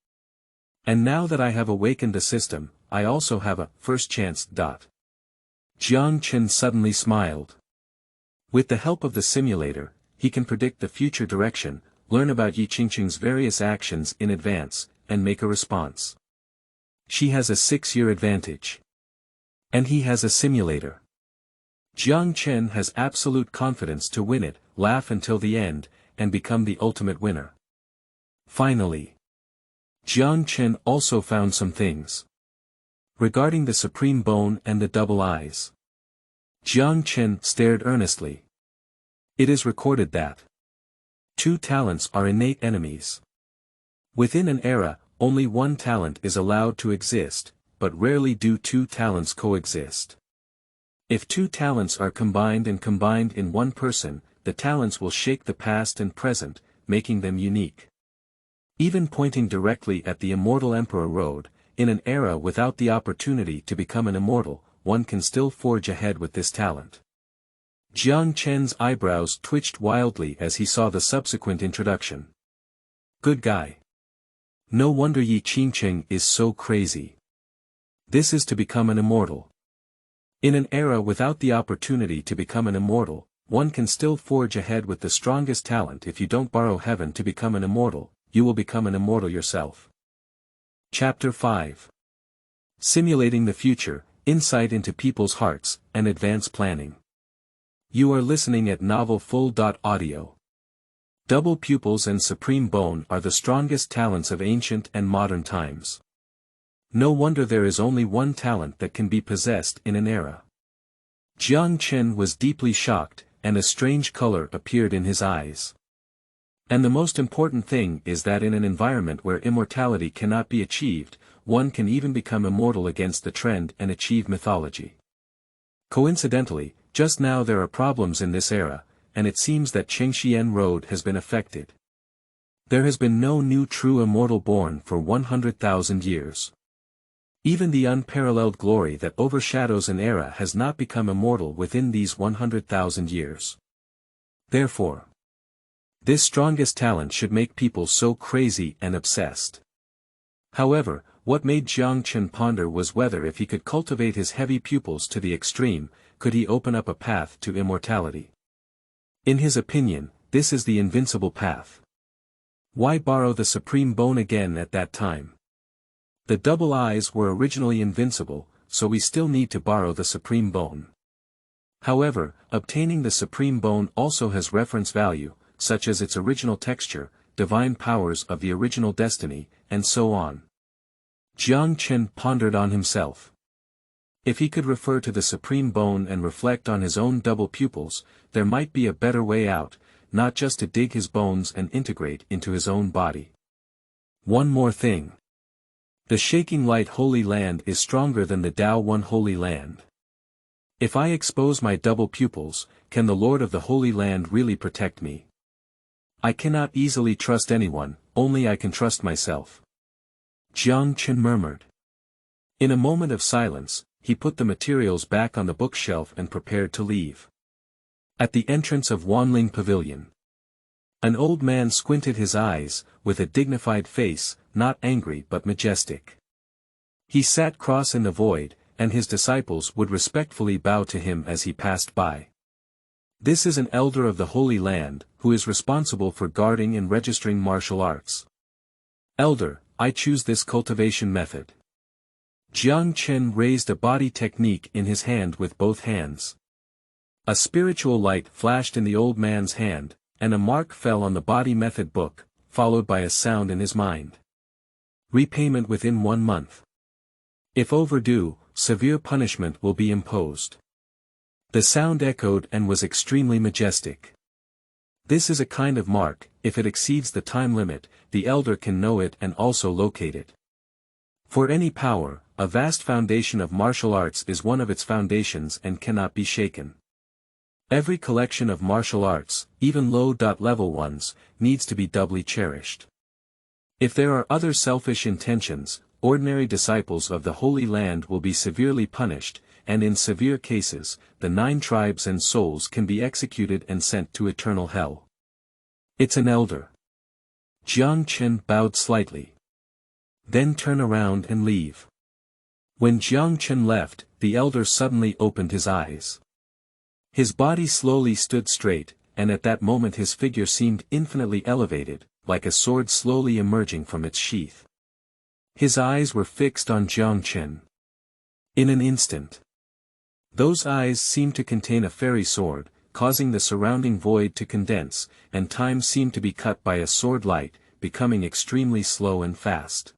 and now that I have awakened the system, I also have a first chance. Chen suddenly smiled. With the help of the simulator, he can predict the future direction, learn about Qingqing's various actions in advance, and make a response. She has a 6-year advantage. And he has a simulator. Chen has absolute confidence to win it, laugh until the end, and become the ultimate winner. Finally, Chen also found some things. Regarding the supreme bone and the double eyes. Chen stared earnestly. It is recorded that 2 talents are innate enemies. Within an era, only 1 talent is allowed to exist, but rarely do 2 talents coexist. If 2 talents are combined in one person, the talents will shake the past and present, making them unique. Even pointing directly at the immortal Emperor Road, in an era without the opportunity to become an immortal, one can still forge ahead with this talent. Chen's eyebrows twitched wildly as he saw the subsequent introduction. Good guy. No wonder Qingqing is so crazy. This is to become an immortal. In an era without the opportunity to become an immortal, one can still forge ahead with the strongest talent. If you don't borrow heaven to become an immortal, you will become an immortal yourself. Chapter 5. Simulating the Future, Insight into People's Hearts, and Advanced Planning. You are listening at novelfull.audio. Double pupils and supreme bone are the strongest talents of ancient and modern times. No wonder there is only one talent that can be possessed in an era. Chen was deeply shocked, and a strange color appeared in his eyes. And the most important thing is that in an environment where immortality cannot be achieved, one can even become immortal against the trend and achieve mythology. Coincidentally, just now there are problems in this era, and it seems that Chengxian Road has been affected. There has been no new true immortal born for 100,000 years. Even the unparalleled glory that overshadows an era has not become immortal within these 100,000 years. Therefore, this strongest talent should make people so crazy and obsessed. However, what made Chen ponder was whether if he could cultivate his heavy pupils to the extreme, could he open up a path to immortality. In his opinion, this is the invincible path. Why borrow the supreme bone again at that time? The double eyes were originally invincible, so we still need to borrow the supreme bone. However, obtaining the supreme bone also has reference value, such as its original texture, divine powers of the original destiny, and so on. Chen pondered on himself. If he could refer to the supreme bone and reflect on his own double pupils, there might be a better way out, not just to dig his bones and integrate into his own body. One more thing. The shaking light Holy Land is stronger than the Dao One Holy Land. If I expose my double pupils, can the Lord of the Holy Land really protect me? I cannot easily trust anyone, only I can trust myself. Chen murmured. In a moment of silence, he put the materials back on the bookshelf and prepared to leave. At the entrance of Wanling Pavilion, an old man squinted his eyes, with a dignified face, not angry but majestic. He sat cross in the void, and his disciples would respectfully bow to him as he passed by. This is an elder of the Holy Land, who is responsible for guarding and registering martial arts. Elder, I choose this cultivation method. Chen raised a body technique in his hand with both hands. A spiritual light flashed in the old man's hand, and a mark fell on the body method book, followed by a sound in his mind. Repayment within 1 month. If overdue, severe punishment will be imposed. The sound echoed and was extremely majestic. This is a kind of mark, if it exceeds the time limit, the elder can know it and also locate it. For any power, a vast foundation of martial arts is one of its foundations and cannot be shaken. Every collection of martial arts, even low-level ones, needs to be doubly cherished. If there are other selfish intentions, ordinary disciples of the Holy Land will be severely punished, and in severe cases, the 9 tribes and souls can be executed and sent to eternal hell. It's an elder. Chen bowed slightly. Then turn around and leave. When Chen left, the elder suddenly opened his eyes. His body slowly stood straight, and at that moment his figure seemed infinitely elevated, like a sword slowly emerging from its sheath. His eyes were fixed on Chen. In an instant, those eyes seemed to contain a fairy sword, causing the surrounding void to condense, and time seemed to be cut by a sword light, becoming extremely slow and fast.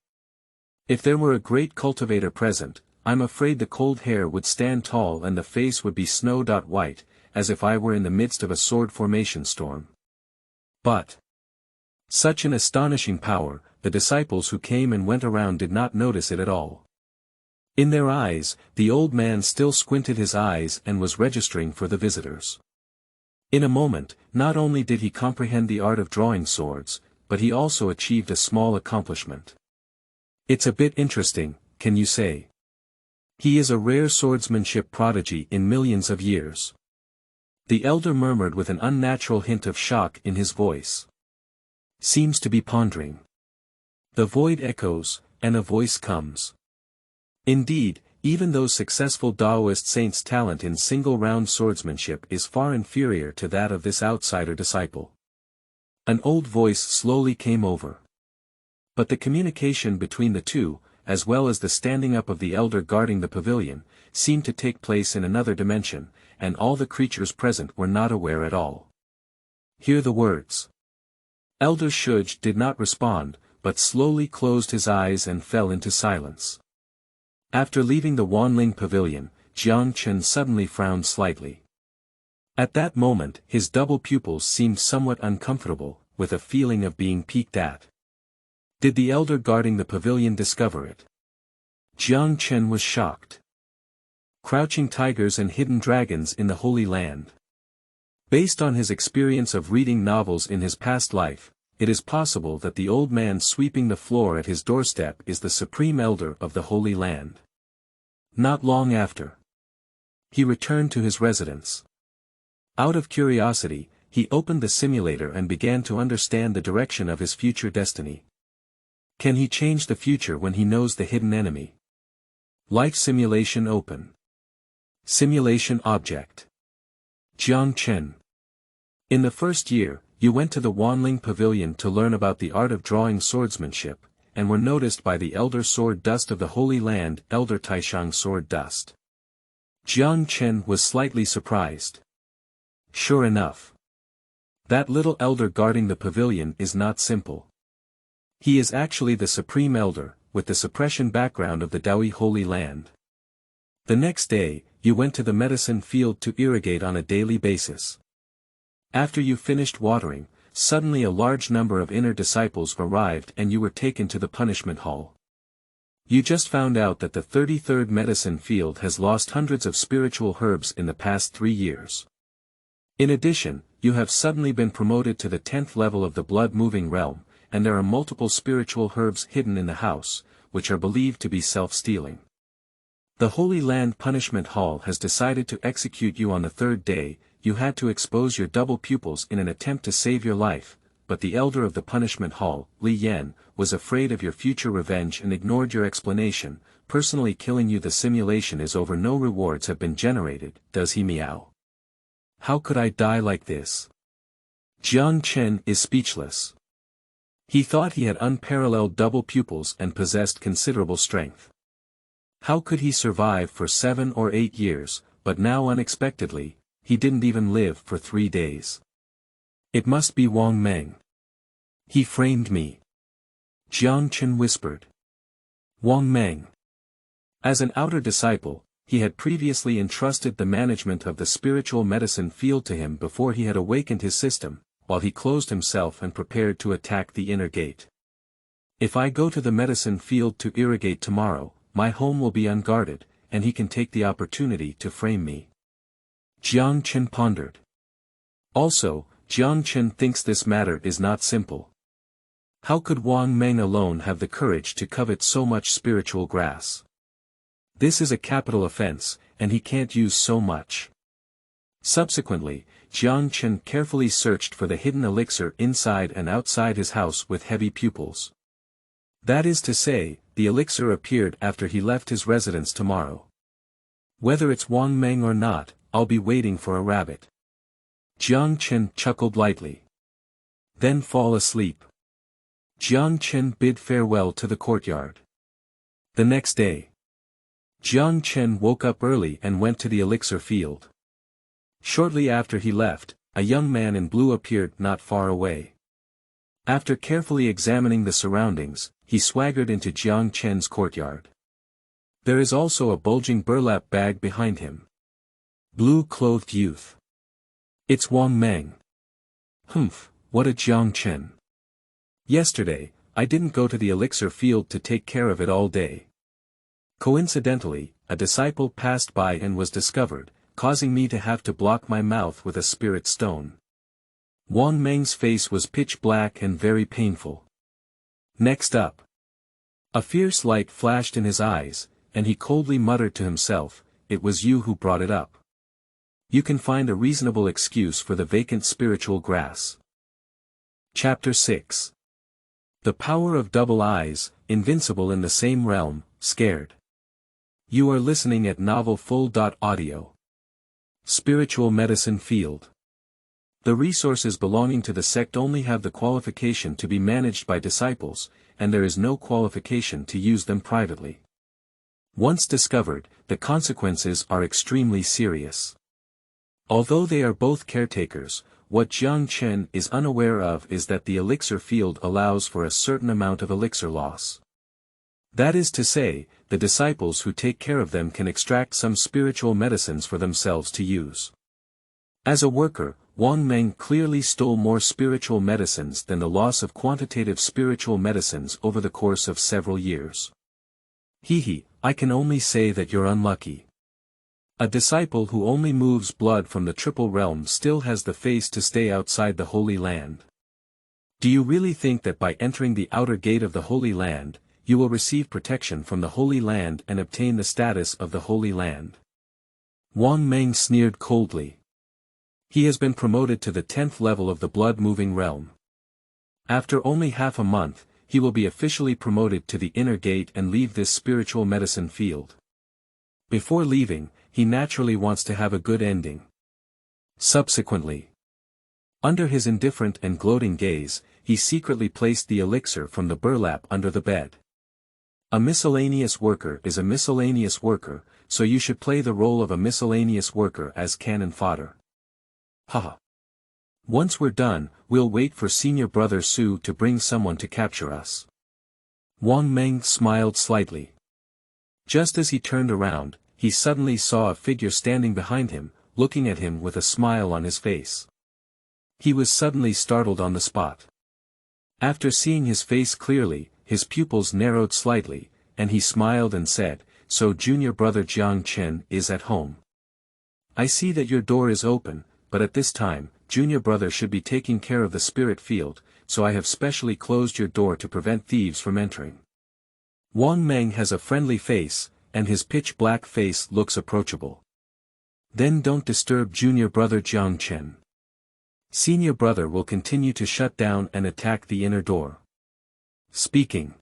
If there were a great cultivator present, I'm afraid the cold hair would stand tall and the face would be snow-white, as if I were in the midst of a sword formation storm. But such an astonishing power, the disciples who came and went around did not notice it at all. In their eyes, the old man still squinted his eyes and was registering for the visitors. In a moment, not only did he comprehend the art of drawing swords, but he also achieved a small accomplishment. It's a bit interesting, can you say? He is a rare swordsmanship prodigy in millions of years. The elder murmured with an unnatural hint of shock in his voice. Seems to be pondering. The void echoes, and a voice comes. Indeed, even those successful Daoist saints' talent in single-round swordsmanship is far inferior to that of this outsider disciple. An old voice slowly came over. But the communication between the two, as well as the standing up of the elder guarding the pavilion, seemed to take place in another dimension, and all the creatures present were not aware at all. Hear the words. Elder Shuj did not respond, but slowly closed his eyes and fell into silence. After leaving the Wanling pavilion, Chen suddenly frowned slightly. At that moment his double pupils seemed somewhat uncomfortable, with a feeling of being peeked at. Did the elder guarding the pavilion discover it? Chen was shocked. Crouching tigers and hidden dragons in the Holy Land. Based on his experience of reading novels in his past life, it is possible that the old man sweeping the floor at his doorstep is the supreme elder of the Holy Land. Not long after, he returned to his residence. Out of curiosity, he opened the simulator and began to understand the direction of his future destiny. Can he change the future when he knows the hidden enemy? Life simulation open. Simulation object. Jiang Chen. In the first year, you went to the Wanling Pavilion to learn about the art of drawing swordsmanship, and were noticed by the Elder Sword Dust of the Holy Land, Elder Taishang Sword Dust. Jiang Chen was slightly surprised. Sure enough. That little elder guarding the pavilion is not simple. He is actually the supreme elder, with the suppression background of the Daoyi Holy Land. The next day, you went to the medicine field to irrigate on a daily basis. After you finished watering, suddenly a large number of inner disciples arrived and you were taken to the punishment hall. You just found out that the 33rd medicine field has lost hundreds of spiritual herbs in the past 3 years. In addition, you have suddenly been promoted to the 10th level of the blood-moving realm, and there are multiple spiritual herbs hidden in the house, which are believed to be self-stealing. The Holy Land Punishment Hall has decided to execute you on the 3rd day. You had to expose your double pupils in an attempt to save your life, but the elder of the punishment hall, Li Yan, was afraid of your future revenge and ignored your explanation, personally killing you. The simulation is over. No rewards have been generated, does he meow? How could I die like this? Jiang Chen is speechless. He thought he had unparalleled double pupils and possessed considerable strength. How could he survive for 7 or 8 years, but now unexpectedly, he didn't even live for 3 days. It must be Wang Meng. He framed me. Jiang Chen whispered. Wang Meng. As an outer disciple, he had previously entrusted the management of the spiritual medicine field to him before he had awakened his system, while he closed himself and prepared to attack the inner gate. If I go to the medicine field to irrigate tomorrow, my home will be unguarded, and he can take the opportunity to frame me. Jiang Chen pondered. Also, Jiang Chen thinks this matter is not simple. How could Wang Meng alone have the courage to covet so much spiritual grass? This is a capital offense, and he can't use so much. Subsequently, Jiang Chen carefully searched for the hidden elixir inside and outside his house with heavy pupils. That is to say, the elixir appeared after he left his residence tomorrow. Whether it's Wang Meng or not, I'll be waiting for a rabbit. Jiang Chen chuckled lightly. Then fall asleep. Jiang Chen bid farewell to the courtyard. The next day, Jiang Chen woke up early and went to the elixir field. Shortly after he left, a young man in blue appeared not far away. After carefully examining the surroundings, he swaggered into Jiang Chen's courtyard. There is also a bulging burlap bag behind him. Blue-clothed youth. It's Wang Meng. Humph, what a Jiang Chen. Yesterday, I didn't go to the elixir field to take care of it all day. Coincidentally, a disciple passed by and was discovered, causing me to have to block my mouth with a spirit stone. Wang Meng's face was pitch black and very painful. Next up. A fierce light flashed in his eyes, and he coldly muttered to himself, "It was you who brought it up. You can find a reasonable excuse for the vacant spiritual grass." Chapter 6. The Power of Double Eyes, Invincible in the Same Realm, Scared. You are listening at novelfull.audio. Spiritual Medicine Field. The resources belonging to the sect only have the qualification to be managed by disciples, and there is no qualification to use them privately. Once discovered, the consequences are extremely serious. Although they are both caretakers, what Jiang Chen is unaware of is that the elixir field allows for a certain amount of elixir loss. That is to say, the disciples who take care of them can extract some spiritual medicines for themselves to use. As a worker, Wang Meng clearly stole more spiritual medicines than the loss of quantitative spiritual medicines over the course of several years. I can only say that you're unlucky. A disciple who only moves blood from the triple realm still has the face to stay outside the Holy Land. Do you really think that by entering the outer gate of the Holy Land, you will receive protection from the Holy Land and obtain the status of the Holy Land? Wang Meng sneered coldly. He has been promoted to the 10th level of the blood-moving realm. After only half a month, he will be officially promoted to the inner gate and leave this spiritual medicine field. Before leaving, he naturally wants to have a good ending. Subsequently, under his indifferent and gloating gaze, he secretly placed the elixir from the burlap under the bed. A miscellaneous worker is a miscellaneous worker, so you should play the role of a miscellaneous worker as cannon fodder. Haha. Once we're done, we'll wait for senior brother Su to bring someone to capture us. Wang Meng smiled slightly. Just as he turned around, he suddenly saw a figure standing behind him, looking at him with a smile on his face. He was suddenly startled on the spot. After seeing his face clearly, his pupils narrowed slightly, and he smiled and said, "So junior brother Jiang Chen is at home. I see that your door is open, but at this time, junior brother should be taking care of the spirit field, so I have specially closed your door to prevent thieves from entering." Wang Meng has a friendly face, and his pitch-black face looks approachable. Then don't disturb junior brother Jiang Chen. Senior brother will continue to shut down and attack the inner door. Speaking.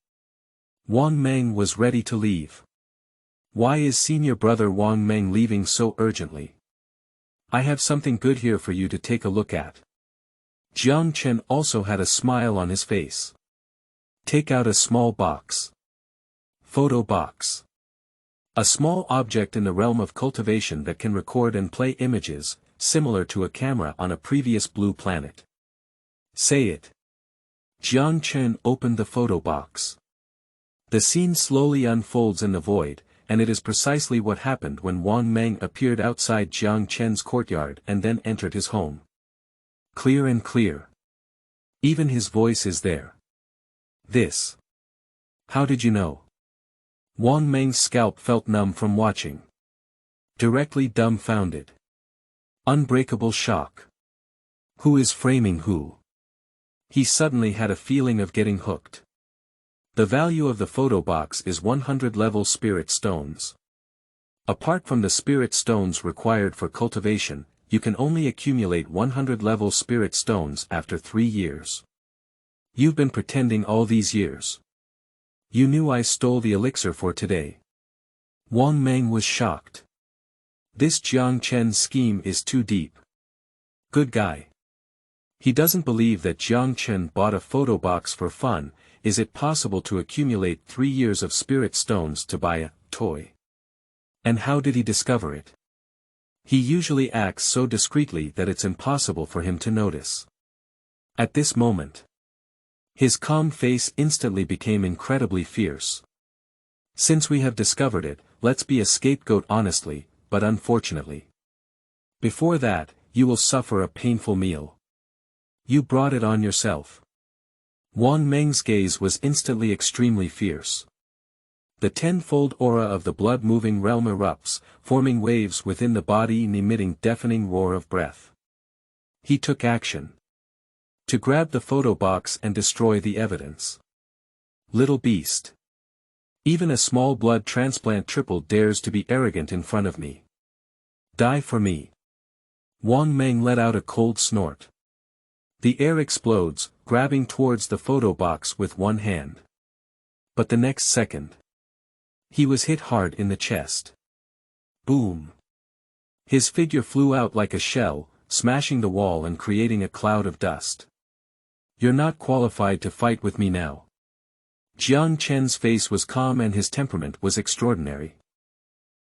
Wang Meng was ready to leave. Why is senior brother Wang Meng leaving so urgently? I have something good here for you to take a look at. Jiang Chen also had a smile on his face. Take out a small box. Photo box. A small object in the realm of cultivation that can record and play images, similar to a camera on a previous blue planet. Say it. Jiang Chen opened the photo box. The scene slowly unfolds in the void, and it is precisely what happened when Wang Meng appeared outside Jiang Chen's courtyard and then entered his home. Clear and clear. Even his voice is there. This. How did you know? Wang Meng's scalp felt numb from watching. Directly dumbfounded. Unbreakable shock. Who is framing who? He suddenly had a feeling of getting hooked. The value of the photo box is 100 level spirit stones. Apart from the spirit stones required for cultivation, you can only accumulate 100 level spirit stones after 3 years. You've been pretending all these years. You knew I stole the elixir for today. Wang Meng was shocked. This Jiang Chen's scheme is too deep. Good guy. He doesn't believe that Jiang Chen bought a photo box for fun. Is it possible to accumulate 3 years of spirit stones to buy a toy? And how did he discover it? He usually acts so discreetly that it's impossible for him to notice. At this moment, his calm face instantly became incredibly fierce. Since we have discovered it, let's be a scapegoat honestly, but unfortunately. Before that, you will suffer a painful meal. You brought it on yourself. Wang Meng's gaze was instantly extremely fierce. The tenfold aura of the blood-moving realm erupts, forming waves within the body and emitting deafening roar of breath. He took action. To grab the photo box and destroy the evidence. Little beast. Even a small blood transplant triple dares to be arrogant in front of me. Die for me. Wang Meng let out a cold snort. The air explodes, grabbing towards the photo box with one hand. But the next second, he was hit hard in the chest. Boom. His figure flew out like a shell, smashing the wall and creating a cloud of dust. You're not qualified to fight with me now. Jiang Chen's face was calm and his temperament was extraordinary.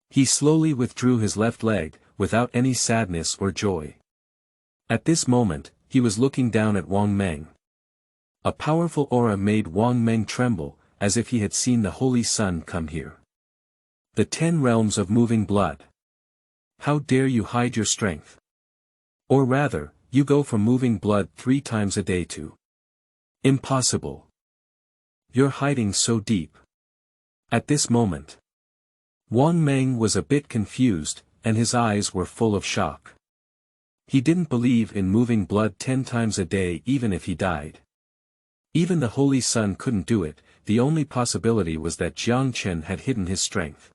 He slowly withdrew his left leg, without any sadness or joy. At this moment, he was looking down at Wang Meng. A powerful aura made Wang Meng tremble, as if he had seen the Holy Sun come here. The 10 realms of moving blood. How dare you hide your strength? Or rather, you go from moving blood 3 times a day to impossible. You're hiding so deep. At this moment, Wang Meng was a bit confused, and his eyes were full of shock. He didn't believe in moving blood 10 times a day even if he died. Even the Holy Sun couldn't do it, the only possibility was that Jiang Chen had hidden his strength.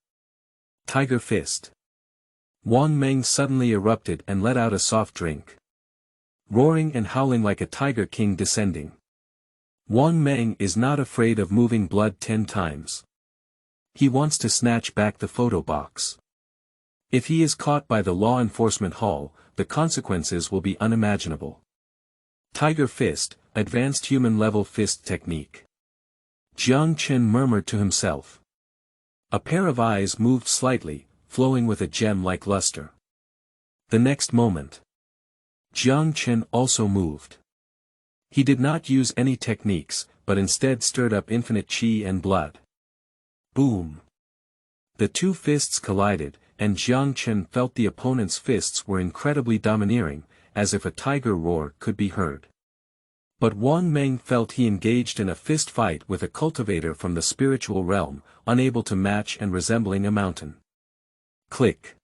Tiger Fist. Wang Meng suddenly erupted and let out a soft drink. Roaring and howling like a tiger king descending. Wang Meng is not afraid of moving blood 10 times. He wants to snatch back the photo box. If he is caught by the law enforcement hall, the consequences will be unimaginable. Tiger Fist, advanced human-level fist technique. Jiang Chen murmured to himself. A pair of eyes moved slightly, flowing with a gem-like luster. The next moment, Jiang Chen also moved. He did not use any techniques, but instead stirred up infinite qi and blood. Boom! The 2 fists collided, and Jiang Chen felt the opponent's fists were incredibly domineering, as if a tiger roar could be heard. But Wang Meng felt he engaged in a fist fight with a cultivator from the spiritual realm, unable to match and resembling a mountain. Click.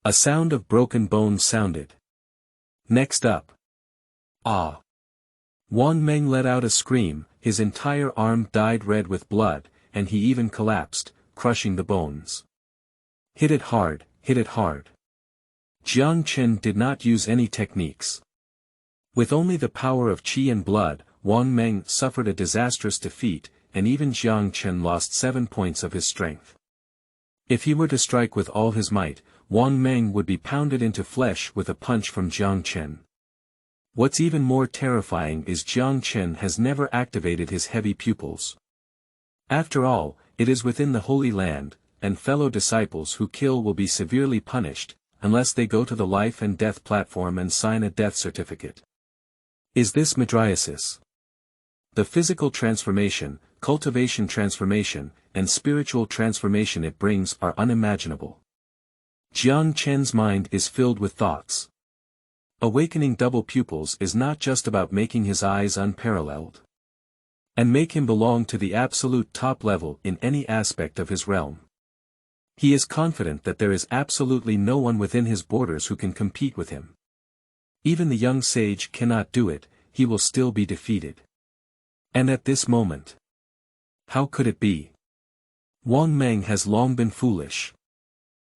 A sound of broken bones sounded. Next up. Ah! Wang Meng let out a scream, his entire arm dyed red with blood, and he even collapsed, crushing the bones. Hit it hard, hit it hard. Jiang Chen did not use any techniques. With only the power of qi and blood, Wang Meng suffered a disastrous defeat, and even Jiang Chen lost 7 points of his strength. If he were to strike with all his might, Wang Meng would be pounded into flesh with a punch from Jiang Chen. What's even more terrifying is Jiang Chen has never activated his heavy pupils. After all, it is within the Holy Land, and fellow disciples who kill will be severely punished, unless they go to the life and death platform and sign a death certificate. Is this Madriasis? The physical transformation, cultivation transformation, and spiritual transformation it brings are unimaginable. Jiang Chen's mind is filled with thoughts. Awakening double pupils is not just about making his eyes unparalleled. And make him belong to the absolute top level in any aspect of his realm. He is confident that there is absolutely no one within his borders who can compete with him. Even the young sage cannot do it, he will still be defeated. And at this moment, how could it be? Wang Meng has long been foolish.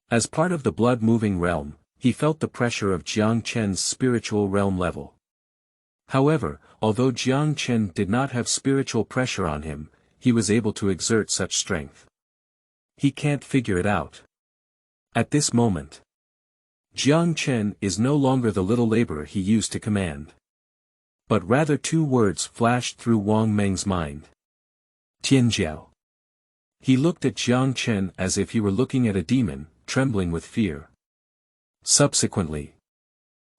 As part of the blood-moving realm, he felt the pressure of Jiang Chen's spiritual realm level. However, although Jiang Chen did not have spiritual pressure on him, he was able to exert such strength. He can't figure it out. At this moment, Jiang Chen is no longer the little laborer he used to command. But rather 2 words flashed through Wang Meng's mind. Tianjiao. He looked at Jiang Chen as if he were looking at a demon, trembling with fear. Subsequently,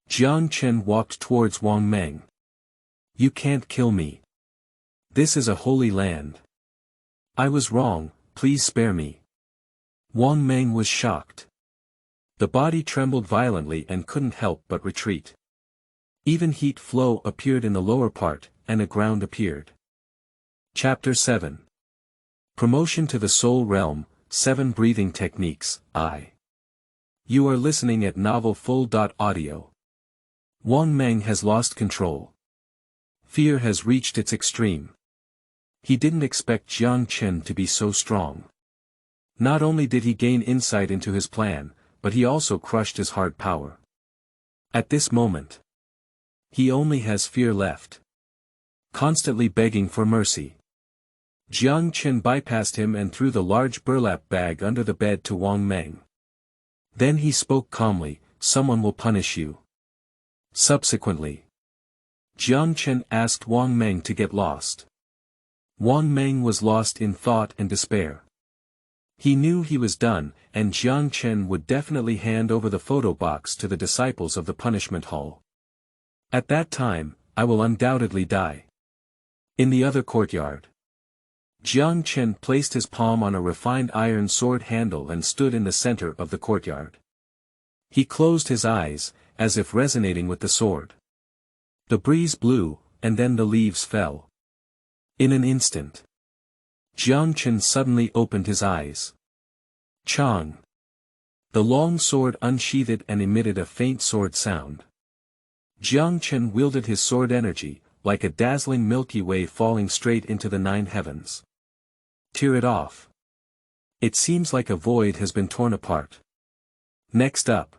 Jiang Chen walked towards Wang Meng. You can't kill me. This is a holy land. I was wrong, please spare me. Wang Meng was shocked. The body trembled violently and couldn't help but retreat. Even heat flow appeared in the lower part, and a ground appeared. Chapter 7. Promotion to the Soul Realm, 7 Breathing Techniques, I. You are listening at novelfull.audio. Wang Meng has lost control. Fear has reached its extreme. He didn't expect Jiang Chen to be so strong. Not only did he gain insight into his plan, but he also crushed his hard power. At this moment, he only has fear left. Constantly begging for mercy. Jiang Chen bypassed him and threw the large burlap bag under the bed to Wang Meng. Then he spoke calmly, someone will punish you. Subsequently, Jiang Chen asked Wang Meng to get lost. Wang Meng was lost in thought and despair. He knew he was done, and Jiang Chen would definitely hand over the photo box to the disciples of the punishment hall. At that time, I will undoubtedly die. In the other courtyard, Jiang Chen placed his palm on a refined iron sword handle and stood in the center of the courtyard. He closed his eyes, as if resonating with the sword. The breeze blew, and then the leaves fell. In an instant, Jiang Chen suddenly opened his eyes. Chang. The long sword unsheathed and emitted a faint sword sound. Jiang Chen wielded his sword energy, like a dazzling Milky Way falling straight into the 9 heavens. Tear it off. It seems like a void has been torn apart. Next up.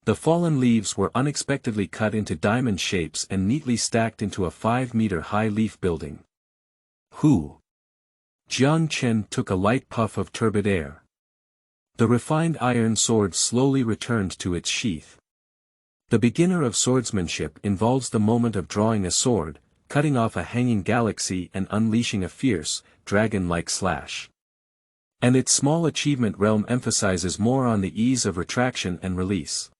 The fallen leaves were unexpectedly cut into diamond shapes and neatly stacked into a 5-meter-high leaf building. Who? Jiang Chen took a light puff of turbid air. The refined iron sword slowly returned to its sheath. The beginner of swordsmanship involves the moment of drawing a sword, cutting off a hanging galaxy and unleashing a fierce, dragon-like slash. And its small achievement realm emphasizes more on the ease of retraction and release.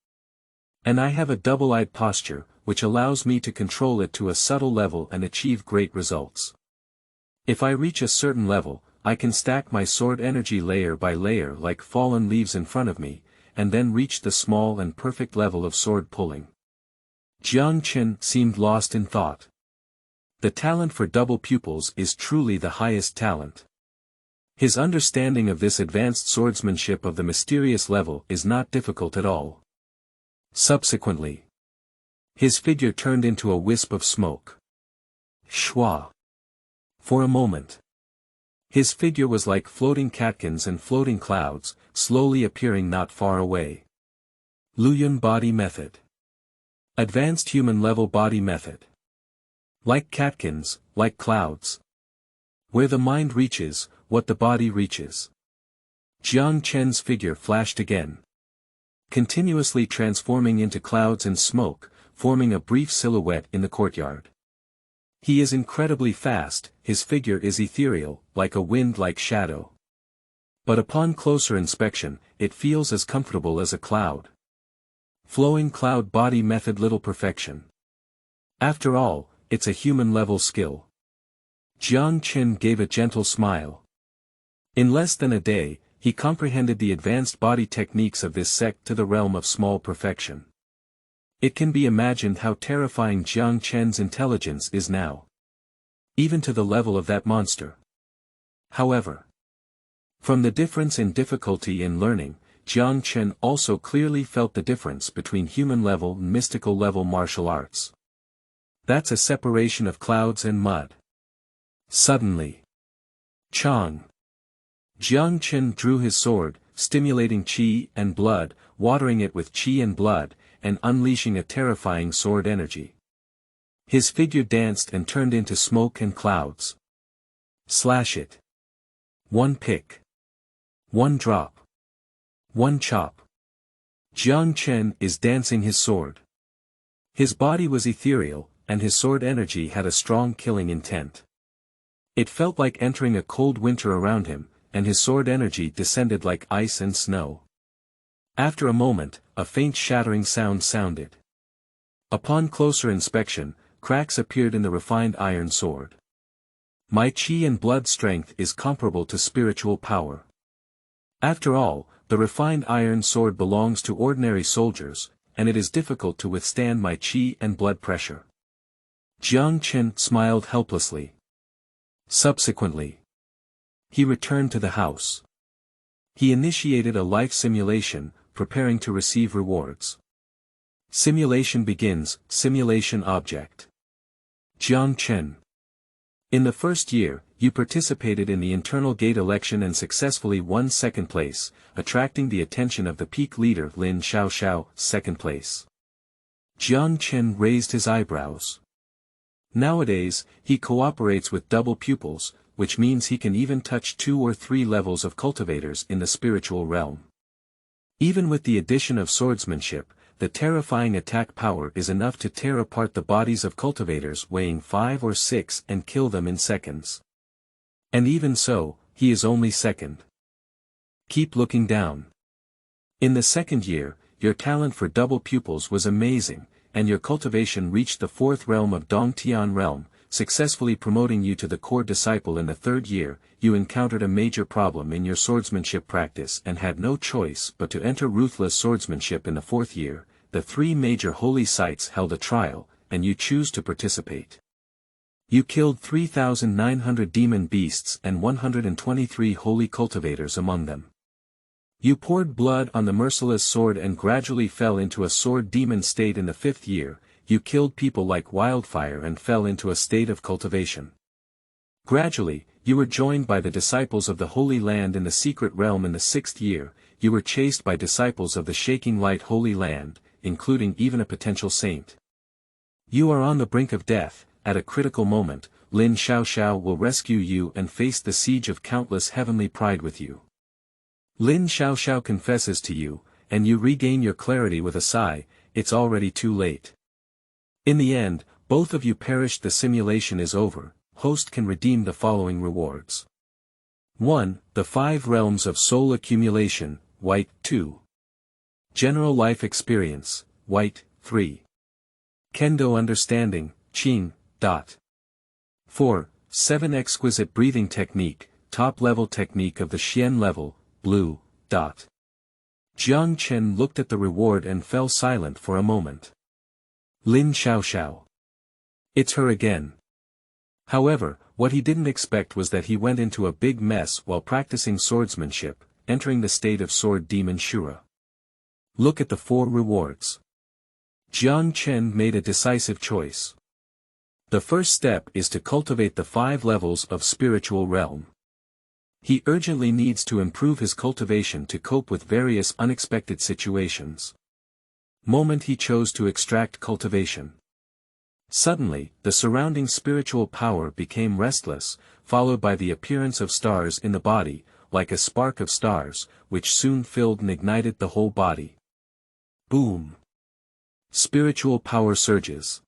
And I have a double-eyed posture, which allows me to control it to a subtle level and achieve great results. If I reach a certain level, I can stack my sword energy layer by layer like fallen leaves in front of me, and then reach the small and perfect level of sword pulling. Jiang Chen seemed lost in thought. The talent for double pupils is truly the highest talent. His understanding of this advanced swordsmanship of the mysterious level is not difficult at all. Subsequently, his figure turned into a wisp of smoke. Shwa. For a moment, his figure was like floating catkins and floating clouds, slowly appearing not far away. Luyun Body Method. Advanced Human Level Body Method. Like catkins, like clouds. Where the mind reaches, what the body reaches. Jiang Chen's figure flashed again, continuously transforming into clouds and smoke, forming a brief silhouette in the courtyard. He is incredibly fast, his figure is ethereal, like a wind-like shadow. But upon closer inspection, it feels as comfortable as a cloud. Flowing cloud body method. Little perfection. After all, it's a human-level skill. Jiang Chen gave a gentle smile. In less than a day, he comprehended the advanced body techniques of this sect to the realm of small perfection. It can be imagined how terrifying Jiang Chen's intelligence is now. Even to the level of that monster. However, from the difference in difficulty in learning, Jiang Chen also clearly felt the difference between human-level and mystical-level martial arts. That's a separation of clouds and mud. Suddenly, Chang. Jiang Chen drew his sword, stimulating qi and blood, watering it with qi and blood, and unleashing a terrifying sword energy. His figure danced and turned into smoke and clouds. Slash it. One pick. One drop. One chop. Jiang Chen is dancing his sword. His body was ethereal, and his sword energy had a strong killing intent. It felt like entering a cold winter around him, and his sword energy descended like ice and snow. After a moment, a faint shattering sound sounded. Upon closer inspection, cracks appeared in the refined iron sword. My qi and blood strength is comparable to spiritual power. After all, the refined iron sword belongs to ordinary soldiers, and it is difficult to withstand my qi and blood pressure. Jiang Chen smiled helplessly. Subsequently, he returned to the house. He initiated a life simulation, preparing to receive rewards. Simulation begins. Simulation object. Jiang Chen. In the first year, you participated in the internal gate election and successfully won second place, attracting the attention of the peak leader Lin Xiaoxiao, second place. Jiang Chen raised his eyebrows. Nowadays, he cooperates with double pupils, which means he can even touch 2 or 3 levels of cultivators in the spiritual realm. Even with the addition of swordsmanship, the terrifying attack power is enough to tear apart the bodies of cultivators weighing 5 or 6 and kill them in seconds. And even so, he is only second. Keep looking down. In the second year, your talent for double pupils was amazing, and your cultivation reached the fourth realm of Dongtian realm, successfully promoting you to the core disciple. In the third year, you encountered a major problem in your swordsmanship practice and had no choice but to enter ruthless swordsmanship. In the fourth year, the three major holy sites held a trial, and you choose to participate. You killed 3,900 demon beasts and 123 holy cultivators among them. You poured blood on the merciless sword and gradually fell into a sword demon state. In the fifth year, you killed people like wildfire and fell into a state of cultivation. Gradually, you were joined by the disciples of the Holy Land in the secret realm. In the sixth year, you were chased by disciples of the Shaking Light Holy Land, including even a potential saint. You are on the brink of death. At a critical moment, Lin Xiaoxiao will rescue you and face the siege of countless heavenly pride with you. Lin Xiaoxiao confesses to you, and you regain your clarity with a sigh. It's already too late. In the end, both of you perished. The simulation is over. Host can redeem the following rewards. 1. The 5 realms of soul accumulation, white, 2. General life experience, white, 3. Kendo understanding, Qing, dot. 4. 7 exquisite breathing technique, top level technique of the Xian level, blue, dot. Jiang Chen looked at the reward and fell silent for a moment. Lin Xiaoxiao. It's her again. However, what he didn't expect was that he went into a big mess while practicing swordsmanship, entering the state of sword demon Shura. Look at the 4 rewards. Jiang Chen made a decisive choice. The first step is to cultivate the 5 levels of spiritual realm. He urgently needs to improve his cultivation to cope with various unexpected situations. Moment he chose to extract cultivation. Suddenly, the surrounding spiritual power became restless, followed by the appearance of stars in the body, like a spark of stars, which soon filled and ignited the whole body. Boom! Spiritual power surges.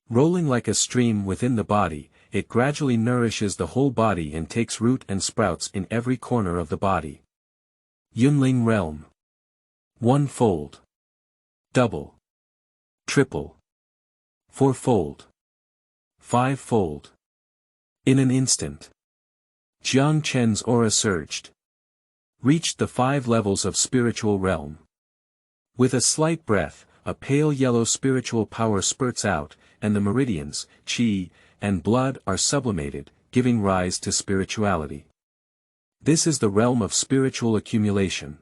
Rolling like a stream within the body, it gradually nourishes the whole body and takes root and sprouts in every corner of the body. Yunling realm. 1-fold. Double. Triple. 4-fold. 5-fold. In an instant, Jiang Chen's aura surged. Reached the 5 levels of spiritual realm. With a slight breath, a pale yellow spiritual power spurts out, and the meridians, qi, and blood are sublimated, giving rise to spirituality. This is the realm of spiritual accumulation.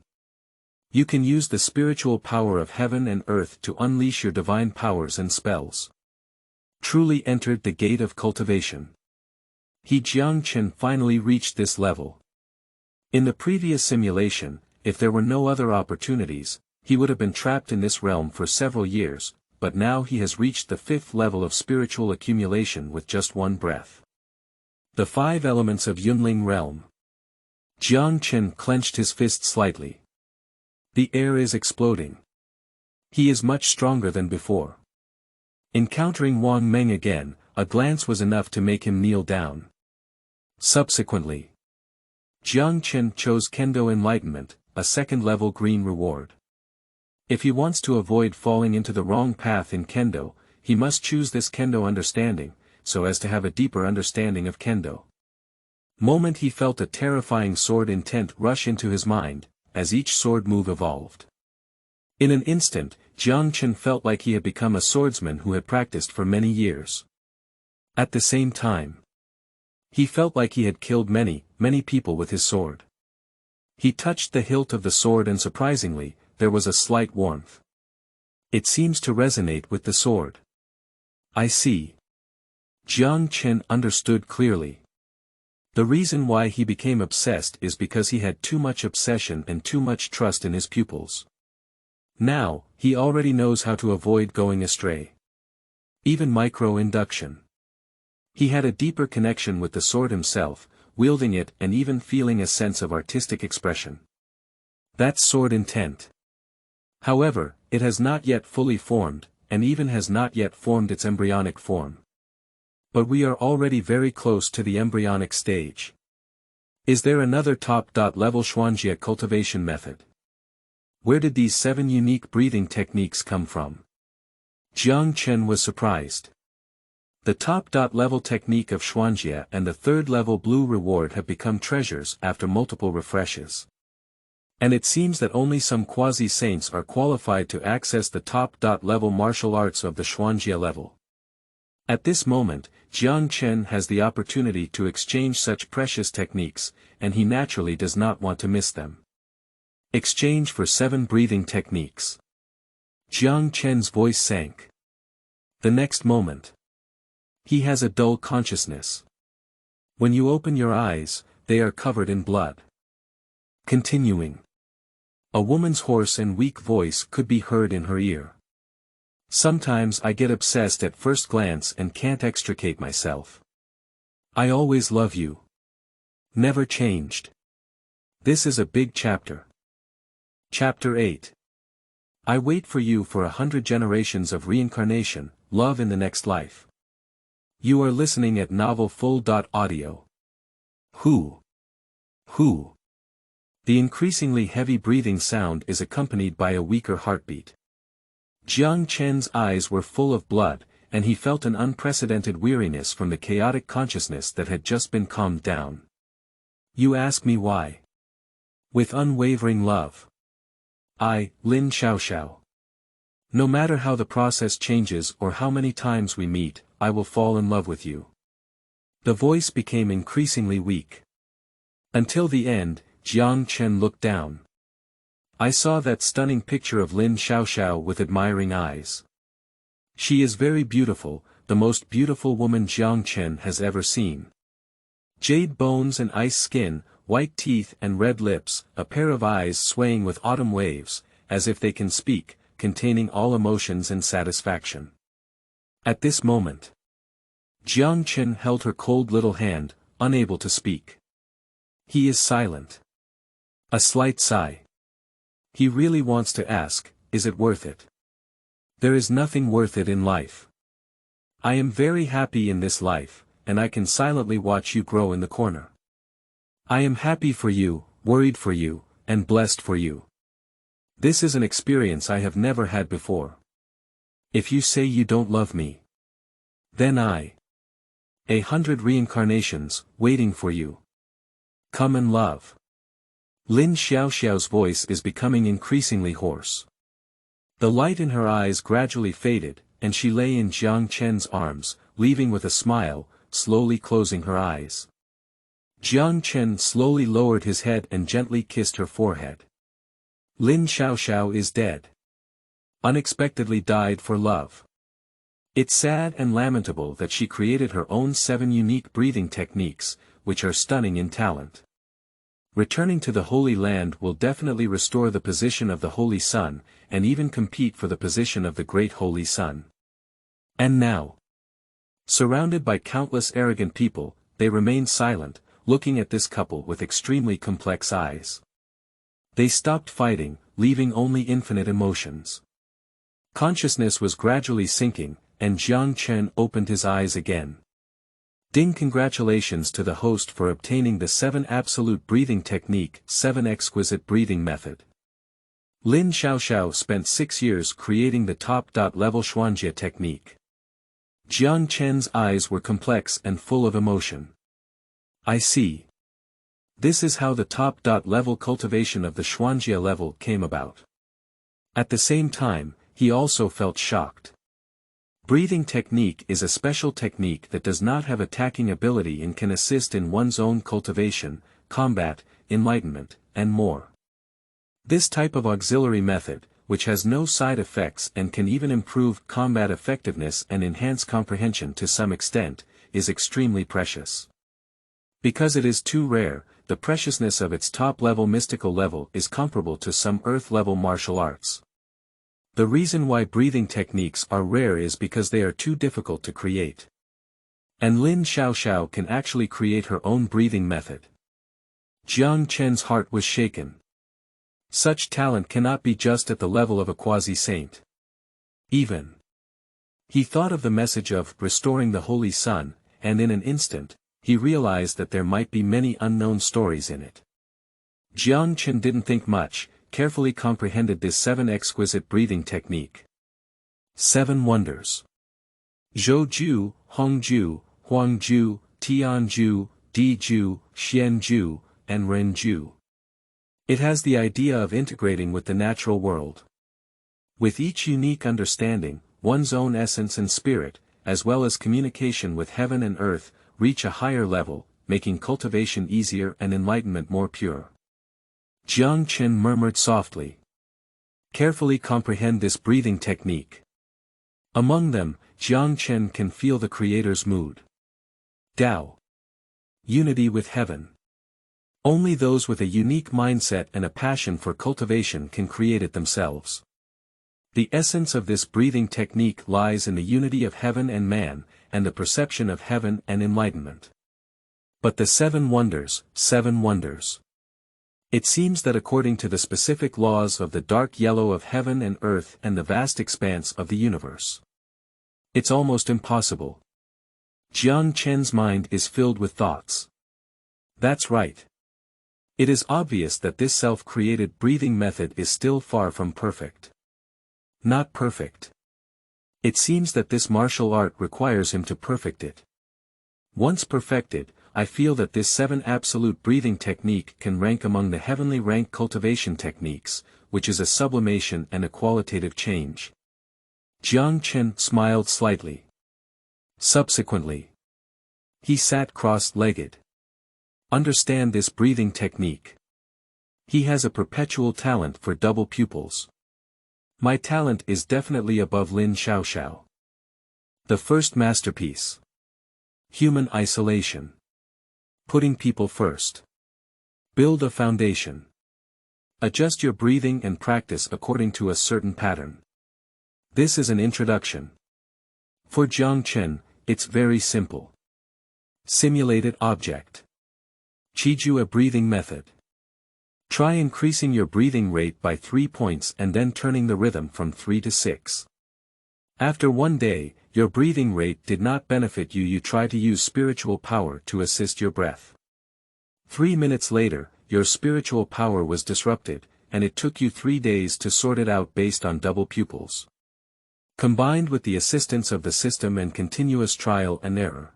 You can use the spiritual power of heaven and earth to unleash your divine powers and spells. Truly entered the gate of cultivation. Jiang Chen finally reached this level. In the previous simulation, if there were no other opportunities, he would have been trapped in this realm for several years, but now he has reached the 5th level of spiritual accumulation with just 1 breath. The 5 elements of Yunling realm. Jiang Chen clenched his fist slightly. The air is exploding. He is much stronger than before. Encountering Wang Meng again, a glance was enough to make him kneel down. Subsequently, Jiang Chen chose Kendo Enlightenment, a 2nd-level green reward. If he wants to avoid falling into the wrong path in Kendo, he must choose this Kendo understanding, so as to have a deeper understanding of Kendo. Moment he felt a terrifying sword intent rush into his mind, as each sword move evolved. In an instant, Jiang Chen felt like he had become a swordsman who had practiced for many years. At the same time, he felt like he had killed many people with his sword. He touched the hilt of the sword and surprisingly, there was a slight warmth. It seems to resonate with the sword. I see. Jiang Chen understood clearly. The reason why he became obsessed is because he had too much obsession and too much trust in his pupils. Now, he already knows how to avoid going astray. Even micro-induction. He had a deeper connection with the sword himself, wielding it and even feeling a sense of artistic expression. That's sword intent. However, it has not yet fully formed, and even has not yet formed its embryonic form. But we are already very close to the embryonic stage. Is there another top-level Xuanjie cultivation method? Where did these 7 unique breathing techniques come from? Chen was surprised. The top-level technique of Xuanjie and the 3rd level blue reward have become treasures after multiple refreshes. And it seems that only some quasi-saints are qualified to access the top-level martial arts of the Xuanjie level. At this moment, Chen has the opportunity to exchange such precious techniques, and he naturally does not want to miss them. Exchange for 7 breathing techniques. Chen's voice sank. The next moment, he has a dull consciousness. When you open your eyes, they are covered in blood. Continuing. A woman's hoarse and weak voice could be heard in her ear. Sometimes I get obsessed at first glance and can't extricate myself. I always love you. Never changed. This is a big chapter. Chapter 8. I wait for you for 100 generations of reincarnation, love in the next life. You are listening at Novel Full.audio. Who? The increasingly heavy breathing sound is accompanied by a weaker heartbeat. Chen's eyes were full of blood, and he felt an unprecedented weariness from the chaotic consciousness that had just been calmed down. You ask me why? With unwavering love. I, Lin Xiaoxiao. No matter how the process changes or how many times we meet, I will fall in love with you. The voice became increasingly weak. Until the end, Chen looked down. I saw that stunning picture of Lin Xiaoxiao with admiring eyes. She is very beautiful, the most beautiful woman Chen has ever seen. Jade bones and ice skin, white teeth and red lips, a pair of eyes swaying with autumn waves, as if they can speak, containing all emotions and satisfaction. At this moment, Chen held her cold little hand, unable to speak. He is silent. A slight sigh. He really wants to ask, is it worth it? There is nothing worth it in life. I am very happy in this life, and I can silently watch you grow in the corner. I am happy for you, worried for you, and blessed for you. This is an experience I have never had before. If you say you don't love me, then 100 reincarnations, waiting for you. Come and love. Lin Xiaoxiao's voice is becoming increasingly hoarse. The light in her eyes gradually faded, and she lay in Chen's arms, leaving with a smile, slowly closing her eyes. Chen slowly lowered his head and gently kissed her forehead. Lin Xiaoxiao is dead. Unexpectedly died for love. It's sad and lamentable that she created her own 7 unique breathing techniques, which are stunning in talent. Returning to the Holy Land will definitely restore the position of the Holy Sun, and even compete for the position of the Great Holy Sun. And now, surrounded by countless arrogant people, they remain silent, looking at this couple with extremely complex eyes. They stopped fighting, leaving only infinite emotions. Consciousness was gradually sinking, and Chen opened his eyes again. Ding! Congratulations to the host for obtaining the 7 absolute breathing technique, 7 exquisite breathing method. Lin Xiaoxiao spent 6 years creating the top-level Xuanjie technique. Chen's eyes were complex and full of emotion. I see. This is how the top-level cultivation of the Xuanjie level came about. At the same time, he also felt shocked. Breathing technique is a special technique that does not have attacking ability and can assist in one's own cultivation, combat, enlightenment, and more. This type of auxiliary method, which has no side effects and can even improve combat effectiveness and enhance comprehension to some extent, is extremely precious. Because it is too rare, the preciousness of its top-level mystical level is comparable to some earth-level martial arts. The reason why breathing techniques are rare is because they are too difficult to create. And Lin Xiaoxiao can actually create her own breathing method. Chen's heart was shaken. Such talent cannot be just at the level of a quasi-saint. He thought of the message of restoring the Holy Sun, and in an instant, he realized that there might be many unknown stories in it. Jiang didn't think much, carefully comprehended this 7 exquisite breathing technique. 7 wonders. Zhouju, Hongju, Huangju, Tianju, Diju, Xianju, and Renju. It has the idea of integrating with the natural world. With each unique understanding, one's own essence and spirit, as well as communication with heaven and earth, reach a higher level, making cultivation easier and enlightenment more pure. Jiang murmured softly. Carefully comprehend this breathing technique. Among them, Jiang can feel the Creator's mood. Dao. Unity with heaven. Only those with a unique mindset and a passion for cultivation can create it themselves. The essence of this breathing technique lies in the unity of heaven and man, and the perception of heaven and enlightenment. But the 7 wonders, 7 wonders. It seems that according to the specific laws of the dark yellow of heaven and earth and the vast expanse of the universe, it's almost impossible. Jiang mind is filled with thoughts. That's right. It is obvious that this self-created breathing method is still far from perfect. Not perfect. It seems that this martial art requires him to perfect it. Once perfected, I feel that this 7 absolute breathing technique can rank among the heavenly rank cultivation techniques, which is a sublimation and a qualitative change. Jiang smiled slightly. Subsequently, he sat cross-legged. Understand this breathing technique. He has a perpetual talent for double pupils. My talent is definitely above Lin Xiaoxiao. The first masterpiece. Human isolation. Putting people first. Build a foundation. Adjust your breathing and practice according to a certain pattern. This is an introduction. For Jiang it's very simple. Simulated object. Qiju a breathing method. Try increasing your breathing rate by 3 points and then turning the rhythm from 3 to 6. After 1 day, your breathing rate did not benefit you. You try to use spiritual power to assist your breath. 3 minutes later, your spiritual power was disrupted, and it took you 3 days to sort it out based on double pupils. Combined with the assistance of the system and continuous trial and error,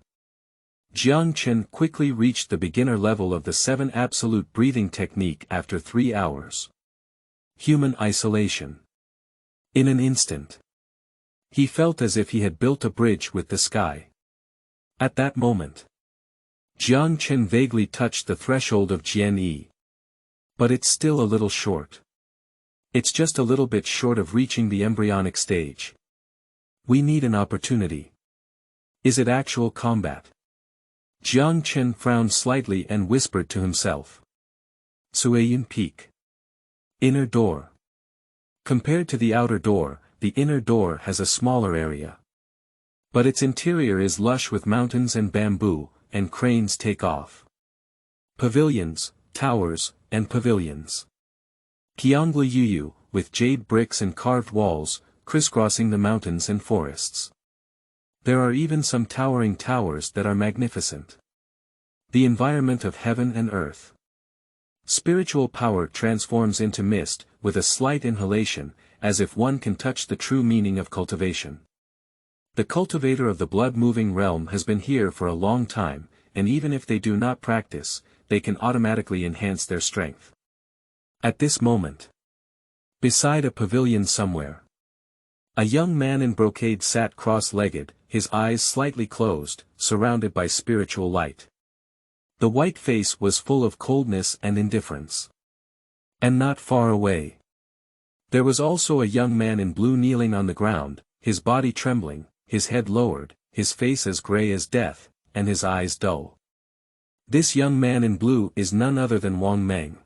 Jiang quickly reached the beginner level of the 7 absolute breathing technique after 3 hours. Human isolation. In an instant, he felt as if he had built a bridge with the sky. At that moment, Jiang vaguely touched the threshold of Jian. But it's still a little short. It's just a little bit short of reaching the embryonic stage. We need an opportunity. Is it actual combat? Jiang frowned slightly and whispered to himself. Suiyun Peak. Inner door. Compared to the outer door, the inner door has a smaller area. But its interior is lush with mountains and bamboo, and cranes take off. Pavilions, towers, and pavilions. Qiangli Yuyu, with jade bricks and carved walls, crisscrossing the mountains and forests. There are even some towering towers that are magnificent. The environment of heaven and earth. Spiritual power transforms into mist, with a slight inhalation, as if one can touch the true meaning of cultivation. The cultivator of the blood-moving realm has been here for a long time, and even if they do not practice, they can automatically enhance their strength. At this moment, beside a pavilion somewhere, a young man in brocade sat cross-legged, his eyes slightly closed, surrounded by spiritual light. The white face was full of coldness and indifference. And not far away, there was also a young man in blue kneeling on the ground, his body trembling, his head lowered, his face as gray as death, and his eyes dull. This young man in blue is none other than Wang Meng.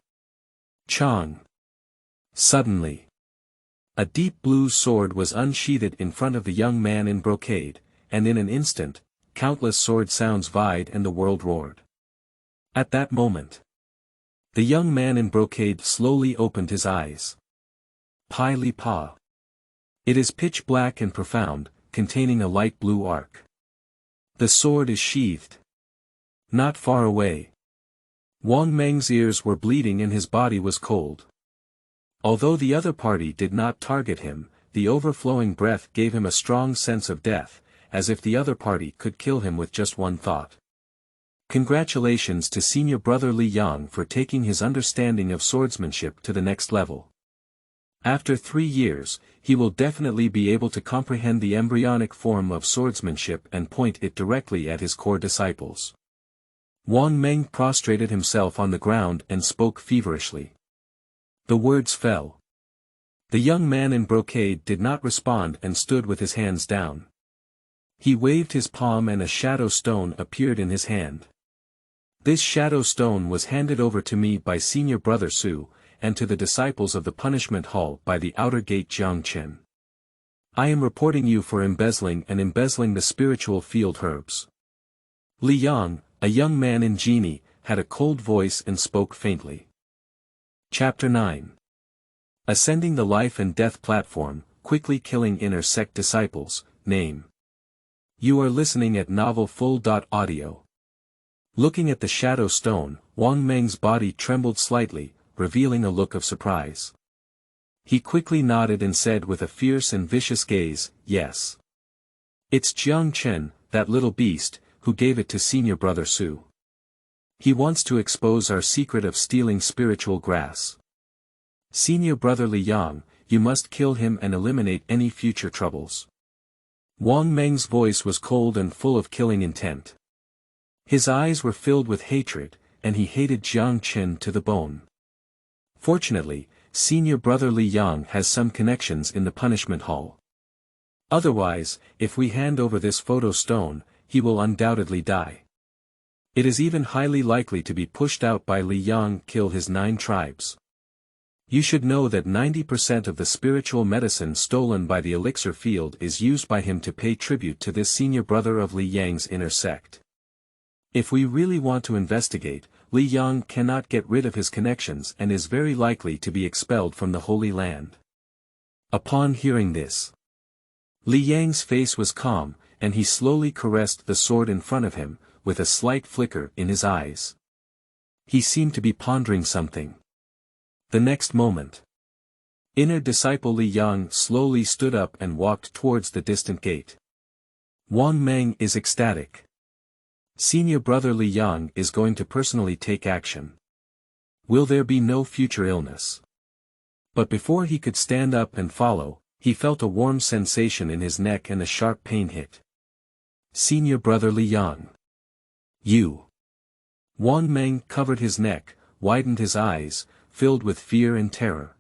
Chang. Suddenly, a deep blue sword was unsheathed in front of the young man in brocade, and in an instant, countless sword sounds vied and the world roared. At that moment, the young man in brocade slowly opened his eyes. Pai Li Pa. It is pitch black and profound, containing a light blue arc. The sword is sheathed. Not far away. Wang Meng's ears were bleeding and his body was cold. Although the other party did not target him, the overflowing breath gave him a strong sense of death, as if the other party could kill him with just one thought. Congratulations to senior brother Li Yang for taking his understanding of swordsmanship to the next level. After 3 years, he will definitely be able to comprehend the embryonic form of swordsmanship and point it directly at his core disciples. Wang Meng prostrated himself on the ground and spoke feverishly. The words fell. The young man in brocade did not respond and stood with his hands down. He waved his palm and a shadow stone appeared in his hand. This shadow stone was handed over to me by senior brother Su, and to the disciples of the punishment hall by the outer gate Jiang Chen. I am reporting you for embezzling the spiritual field herbs. Li Yang, a young man in genie, had a cold voice and spoke faintly. Chapter 9. Ascending the life and death platform, quickly killing inner sect disciples, name. You are listening at Novel Full. Audio. Looking at the shadow stone, Wang Meng's body trembled slightly, revealing a look of surprise. He quickly nodded and said with a fierce and vicious gaze, yes. It's Jiang Chen, that little beast, who gave it to senior brother Su. He wants to expose our secret of stealing spiritual grass. Senior brother Li Yang, you must kill him and eliminate any future troubles. Wang Meng's voice was cold and full of killing intent. His eyes were filled with hatred, and he hated Jiang Chen to the bone. Fortunately, senior brother Li Yang has some connections in the punishment hall. Otherwise, if we hand over this photo stone, he will undoubtedly die. It is even highly likely to be pushed out by Li Yang kill his 9 tribes. You should know that 90% of the spiritual medicine stolen by the elixir field is used by him to pay tribute to this senior brother of Li Yang's inner sect. If we really want to investigate, Li Yang cannot get rid of his connections and is very likely to be expelled from the Holy Land. Upon hearing this, Li Yang's face was calm, and he slowly caressed the sword in front of him, with a slight flicker in his eyes. He seemed to be pondering something. The next moment, inner disciple Li Yang slowly stood up and walked towards the distant gate. Wang Meng is ecstatic. Senior brother Li Yang is going to personally take action. Will there be no future illness? But before he could stand up and follow, he felt a warm sensation in his neck and a sharp pain hit. Senior brother Li Yang. You. Wang Meng covered his neck, widened his eyes, filled with fear and terror.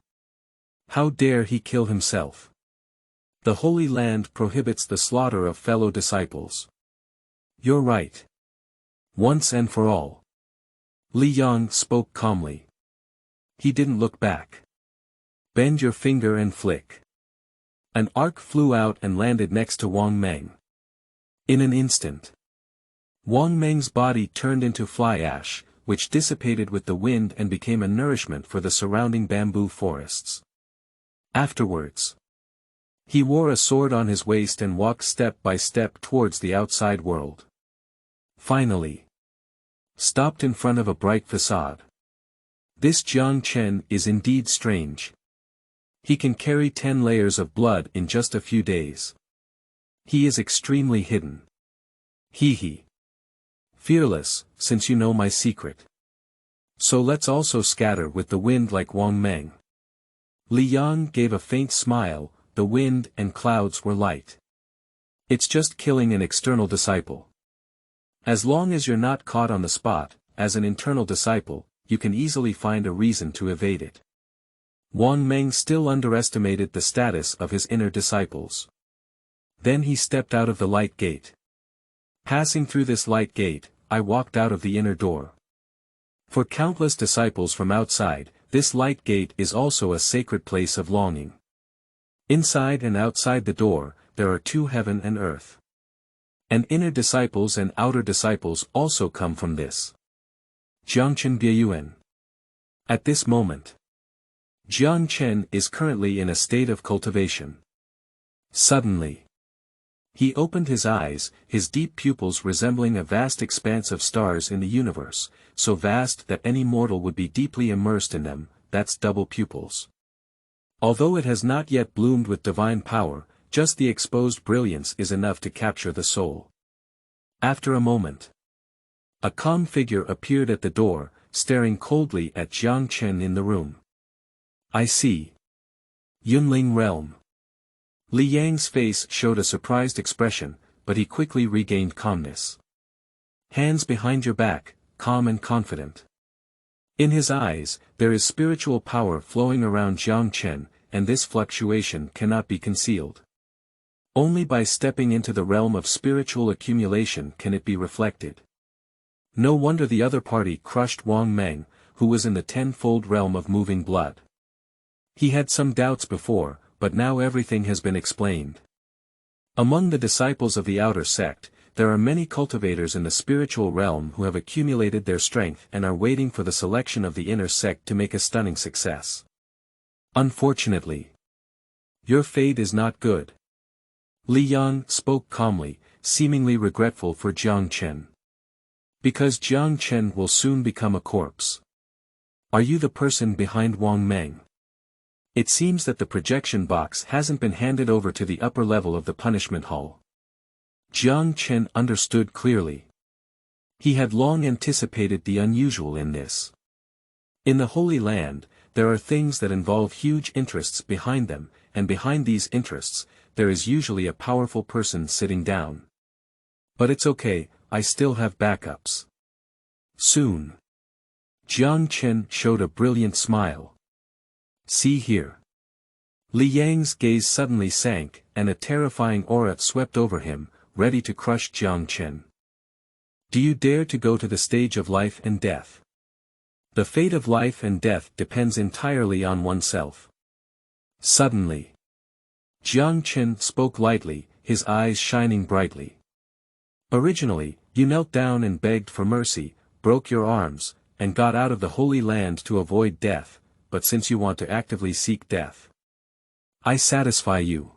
How dare he kill himself? The Holy Land prohibits the slaughter of fellow disciples. You're right. Once and for all. Li Yang spoke calmly. He didn't look back. Bend your finger and flick. An arc flew out and landed next to Wang Meng. In an instant, Wang Meng's body turned into fly ash, which dissipated with the wind and became a nourishment for the surrounding bamboo forests. Afterwards, he wore a sword on his waist and walked step by step towards the outside world. Finally, stopped in front of a bright facade. This Jiang Chen is indeed strange. He can carry 10 layers of blood in just a few days. He is extremely hidden. He. Fearless, since you know my secret. So let's also scatter with the wind like Wang Meng. Li Yang gave a faint smile, the wind and clouds were light. It's just killing an external disciple. As long as you're not caught on the spot, as an internal disciple, you can easily find a reason to evade it. Wang Meng still underestimated the status of his inner disciples. Then he stepped out of the light gate. Passing through this light gate, I walked out of the inner door. For countless disciples from outside, this light gate is also a sacred place of longing. Inside and outside the door, there are 2 heaven and earth. And inner disciples and outer disciples also come from this. Jiangchen Bieyuan. At this moment, Jiang Chen is currently in a state of cultivation. Suddenly, He opened his eyes, his deep pupils resembling a vast expanse of stars in the universe, so vast that any mortal would be deeply immersed in them. That's double pupils. Although it has not yet bloomed with divine power, just the exposed brilliance is enough to capture the soul. After a moment, a calm figure appeared at the door, staring coldly at Chen in the room. I see. Yunling realm. Li Yang's face showed a surprised expression, but he quickly regained calmness. Hands behind your back, calm and confident. In his eyes, there is spiritual power flowing around Chen, and this fluctuation cannot be concealed. Only by stepping into the realm of spiritual accumulation can it be reflected. No wonder the other party crushed Wang Meng, who was in the tenfold realm of moving blood. He had some doubts before, but now everything has been explained. Among the disciples of the outer sect, there are many cultivators in the spiritual realm who have accumulated their strength and are waiting for the selection of the inner sect to make a stunning success. Unfortunately, your fate is not good. Li Yang spoke calmly, seemingly regretful for Chen. Because Chen will soon become a corpse. Are you the person behind Wang Meng? It seems that the projection box hasn't been handed over to the upper level of the punishment hall. Chen understood clearly. He had long anticipated the unusual in this. In the Holy Land, there are things that involve huge interests behind them, and behind these interests, there is usually a powerful person sitting down. But it's okay, I still have backups. Soon. Chen showed a brilliant smile. See here. Li Yang's gaze suddenly sank, and a terrifying aura swept over him, ready to crush Chen. Do you dare to go to the stage of life and death? The fate of life and death depends entirely on oneself. Suddenly, Chen spoke lightly, his eyes shining brightly. Originally, you knelt down and begged for mercy, broke your arms, and got out of the Holy Land to avoid death, but since you want to actively seek death, I satisfy you.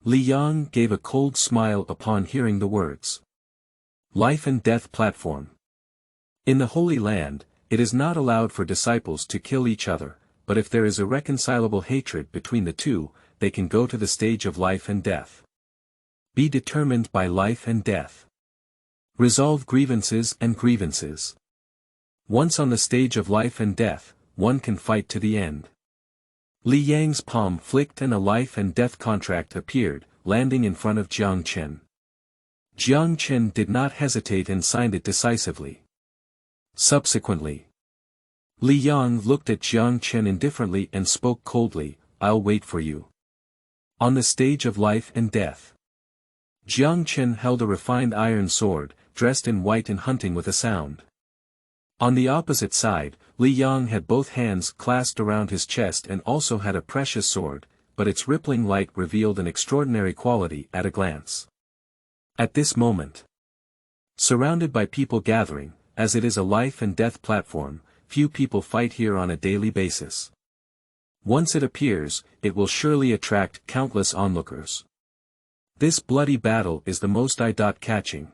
Li Yang gave a cold smile upon hearing the words. Life and death platform. In the Holy Land, it is not allowed for disciples to kill each other, but if there is irreconcilable hatred between the two, they can go to the stage of life and death. Be determined by life and death. Resolve grievances and grievances. Once on the stage of life and death, one can fight to the end. Li Yang's palm flicked and a life and death contract appeared, landing in front of Chen. Chen did not hesitate and signed it decisively. Subsequently, Li Yang looked at Chen indifferently and spoke coldly, I'll wait for you. On the stage of life and death. Chen held a refined iron sword, dressed in white and hunting with a sound. On the opposite side, Li Yang had both hands clasped around his chest and also had a precious sword, but its rippling light revealed an extraordinary quality at a glance. At this moment, surrounded by people gathering, as it is a life and death platform, few people fight here on a daily basis. Once it appears, it will surely attract countless onlookers. This bloody battle is the most eye-catching.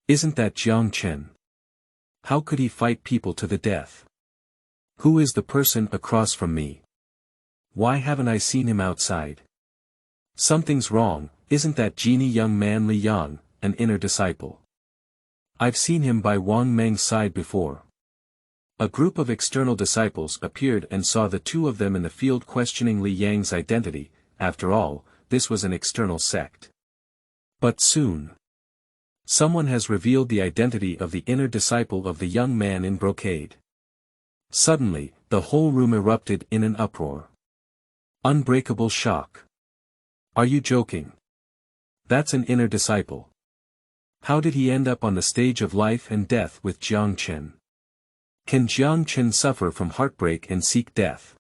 Isn't that Chen? How could he fight people to the death? Who is the person across from me? Why haven't I seen him outside? Something's wrong, isn't that genie young man Li Yang, an inner disciple? I've seen him by Wang Meng's side before. A group of external disciples appeared and saw the two of them in the field questioning Li Yang's identity. After all, this was an external sect. But soon, someone has revealed the identity of the inner disciple of the young man in brocade. Suddenly, the whole room erupted in an uproar. Unbreakable shock. Are you joking? That's an inner disciple. How did he end up on the stage of life and death with Chen? Can Chen suffer from heartbreak and seek death?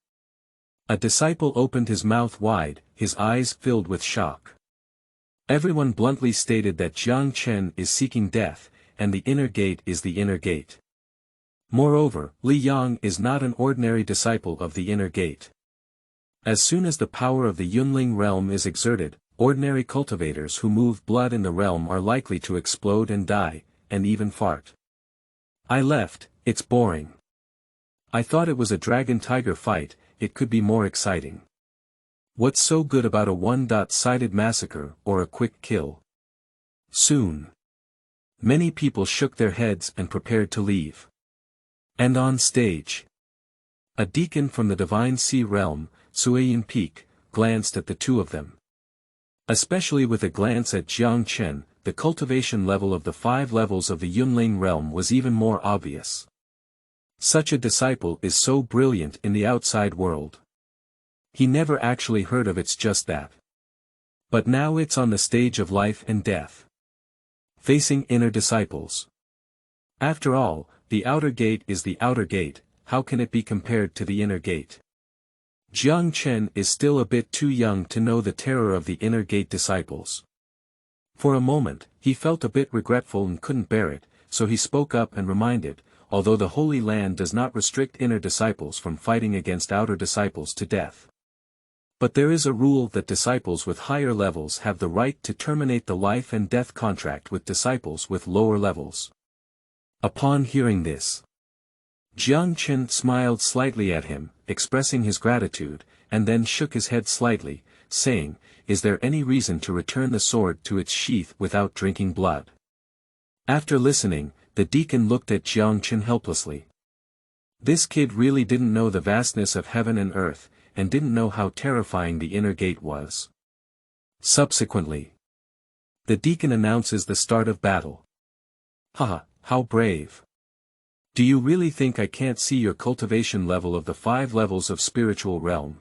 A disciple opened his mouth wide, his eyes filled with shock. Everyone bluntly stated that Chen is seeking death, and the inner gate is the inner gate. Moreover, Li Yang is not an ordinary disciple of the inner gate. As soon as the power of the Yunling realm is exerted, ordinary cultivators who move blood in the realm are likely to explode and die, and even fart. I left, it's boring. I thought it was a dragon-tiger fight, it could be more exciting. What's so good about a one-sided massacre or a quick kill? Soon. Many people shook their heads and prepared to leave. And on stage, a deacon from the Divine Sea realm, Suiyin Peak, glanced at the two of them. Especially with a glance at Jiang Chen, the cultivation level of the 5 levels of the Yunling realm was even more obvious. Such a disciple is so brilliant in the outside world. He never actually heard of it's just that. But now it's on the stage of life and death. Facing inner disciples. After all, the outer gate is the outer gate, how can it be compared to the inner gate? Jiang Chen is still a bit too young to know the terror of the inner gate disciples. For a moment, he felt a bit regretful and couldn't bear it, so he spoke up and reminded, although the Holy Land does not restrict inner disciples from fighting against outer disciples to death. But there is a rule that disciples with higher levels have the right to terminate the life and death contract with disciples with lower levels. Upon hearing this, Jiang Chen smiled slightly at him, expressing his gratitude, and then shook his head slightly, saying, "Is there any reason to return the sword to its sheath without drinking blood?" After listening, the deacon looked at Jiang Chen helplessly. This kid really didn't know the vastness of heaven and earth, and didn't know how terrifying the inner gate was. Subsequently, the deacon announces the start of battle. Haha, how brave. Do you really think I can't see your cultivation level of the 5 levels of spiritual realm?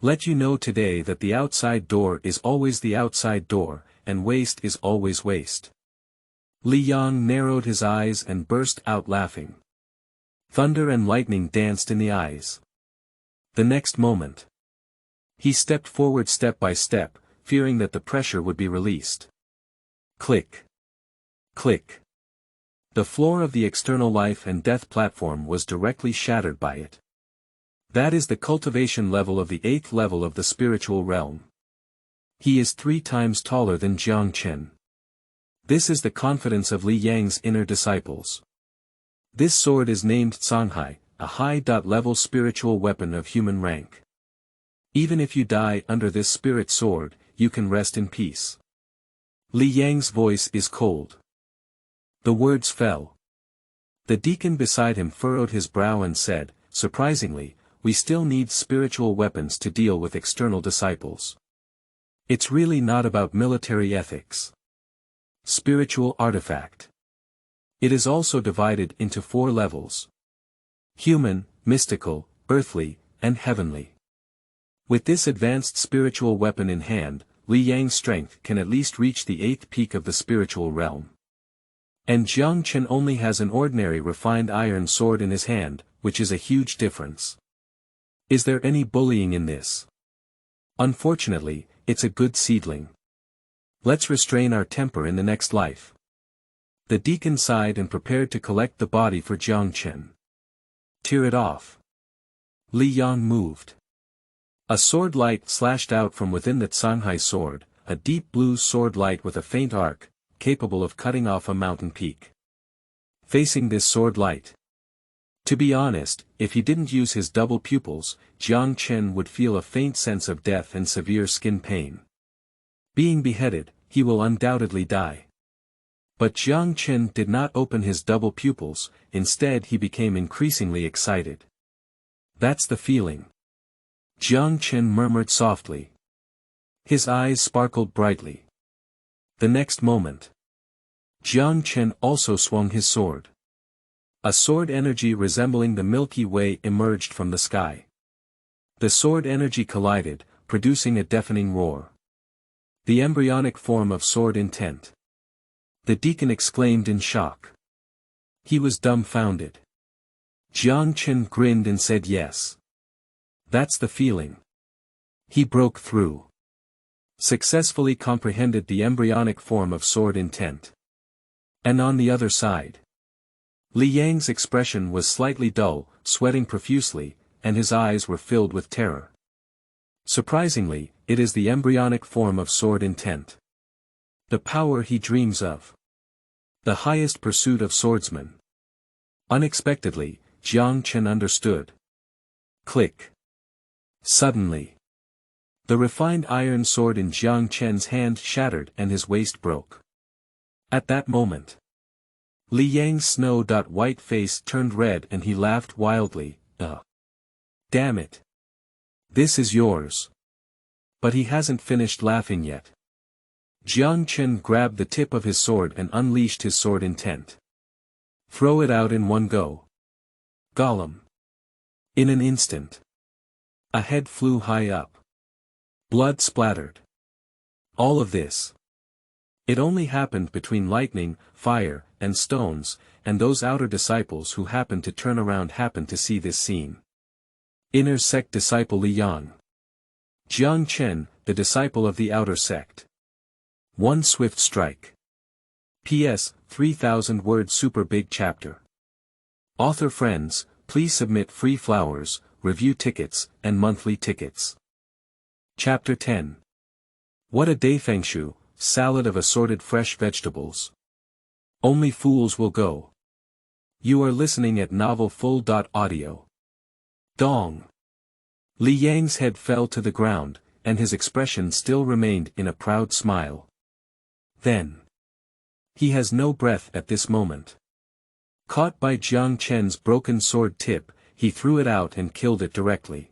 Let you know today that the outside door is always the outside door, and waste is always waste. Li Yang narrowed his eyes and burst out laughing. Thunder and lightning danced in the eyes. The next moment, he stepped forward step by step, fearing that the pressure would be released. Click. Click. The floor of the external life and death platform was directly shattered by it. That is the cultivation level of the 8th level of the spiritual realm. He is 3 times taller than Jiang Chen. This is the confidence of Li Yang's inner disciples. This sword is named Songhai, a high-level spiritual weapon of human rank. Even if you die under this spirit sword, you can rest in peace. Li Yang's voice is cold. The words fell. The deacon beside him furrowed his brow and said, "Surprisingly, we still need spiritual weapons to deal with external disciples. It's really not about military ethics. Spiritual artifact. It is also divided into 4 levels. Human, mystical, earthly, and heavenly. With this advanced spiritual weapon in hand, Li Yang's strength can at least reach the 8th peak of the spiritual realm. And Jiang Chen only has an ordinary refined iron sword in his hand, which is a huge difference. Is there any bullying in this? Unfortunately, it's a good seedling. Let's restrain our temper in the next life." The deacon sighed and prepared to collect the body for Jiang Chen. Tear it off. Li Yang moved. A sword light slashed out from within the Songhai sword, a deep blue sword light with a faint arc, capable of cutting off a mountain peak. Facing this sword light. To be honest, if he didn't use his double pupils, Jiang Chen would feel a faint sense of death and severe skin pain. Being beheaded, he will undoubtedly die. But Jiang Chen did not open his double pupils, instead he became increasingly excited. "That's the feeling." Jiang Chen murmured softly. His eyes sparkled brightly. The next moment, Jiang Chen also swung his sword. A sword energy resembling the Milky Way emerged from the sky. The sword energy collided, producing a deafening roar. The embryonic form of sword intent. The deacon exclaimed in shock. He was dumbfounded. Jiang Chen grinned and said yes. That's the feeling. He broke through. Successfully comprehended the embryonic form of sword intent. And on the other side, Li Yang's expression was slightly dull, sweating profusely, and his eyes were filled with terror. Surprisingly, it is the embryonic form of sword intent. The power he dreams of. The highest pursuit of swordsmen. Unexpectedly, Chen understood. Click. Suddenly. The refined iron sword in Chen's hand shattered and his waist broke. At that moment, Li Yang's snow-white face turned red and he laughed wildly, Damn it. This is yours. But he hasn't finished laughing yet. Chen grabbed the tip of his sword and unleashed his sword intent. Throw it out in one go. Gollum. In an instant. A head flew high up. Blood splattered. All of this. It only happened between lightning, fire, and stones, and those outer disciples who happened to turn around happened to see this scene. Inner Sect disciple Li Yang. Jiang Chen, the disciple of the outer sect. One swift strike. P.S. 3,000 word super big chapter. Author friends, please submit free flowers, review tickets, and monthly tickets. Chapter 10. What a Dafengshou, salad of assorted fresh vegetables. Only fools will go. You are listening at novelfull.audio. Dong. Li Yang's head fell to the ground, and his expression still remained in a proud smile. Then. He has no breath at this moment. Caught by Jiang Chen's broken sword tip, he threw it out and killed it directly.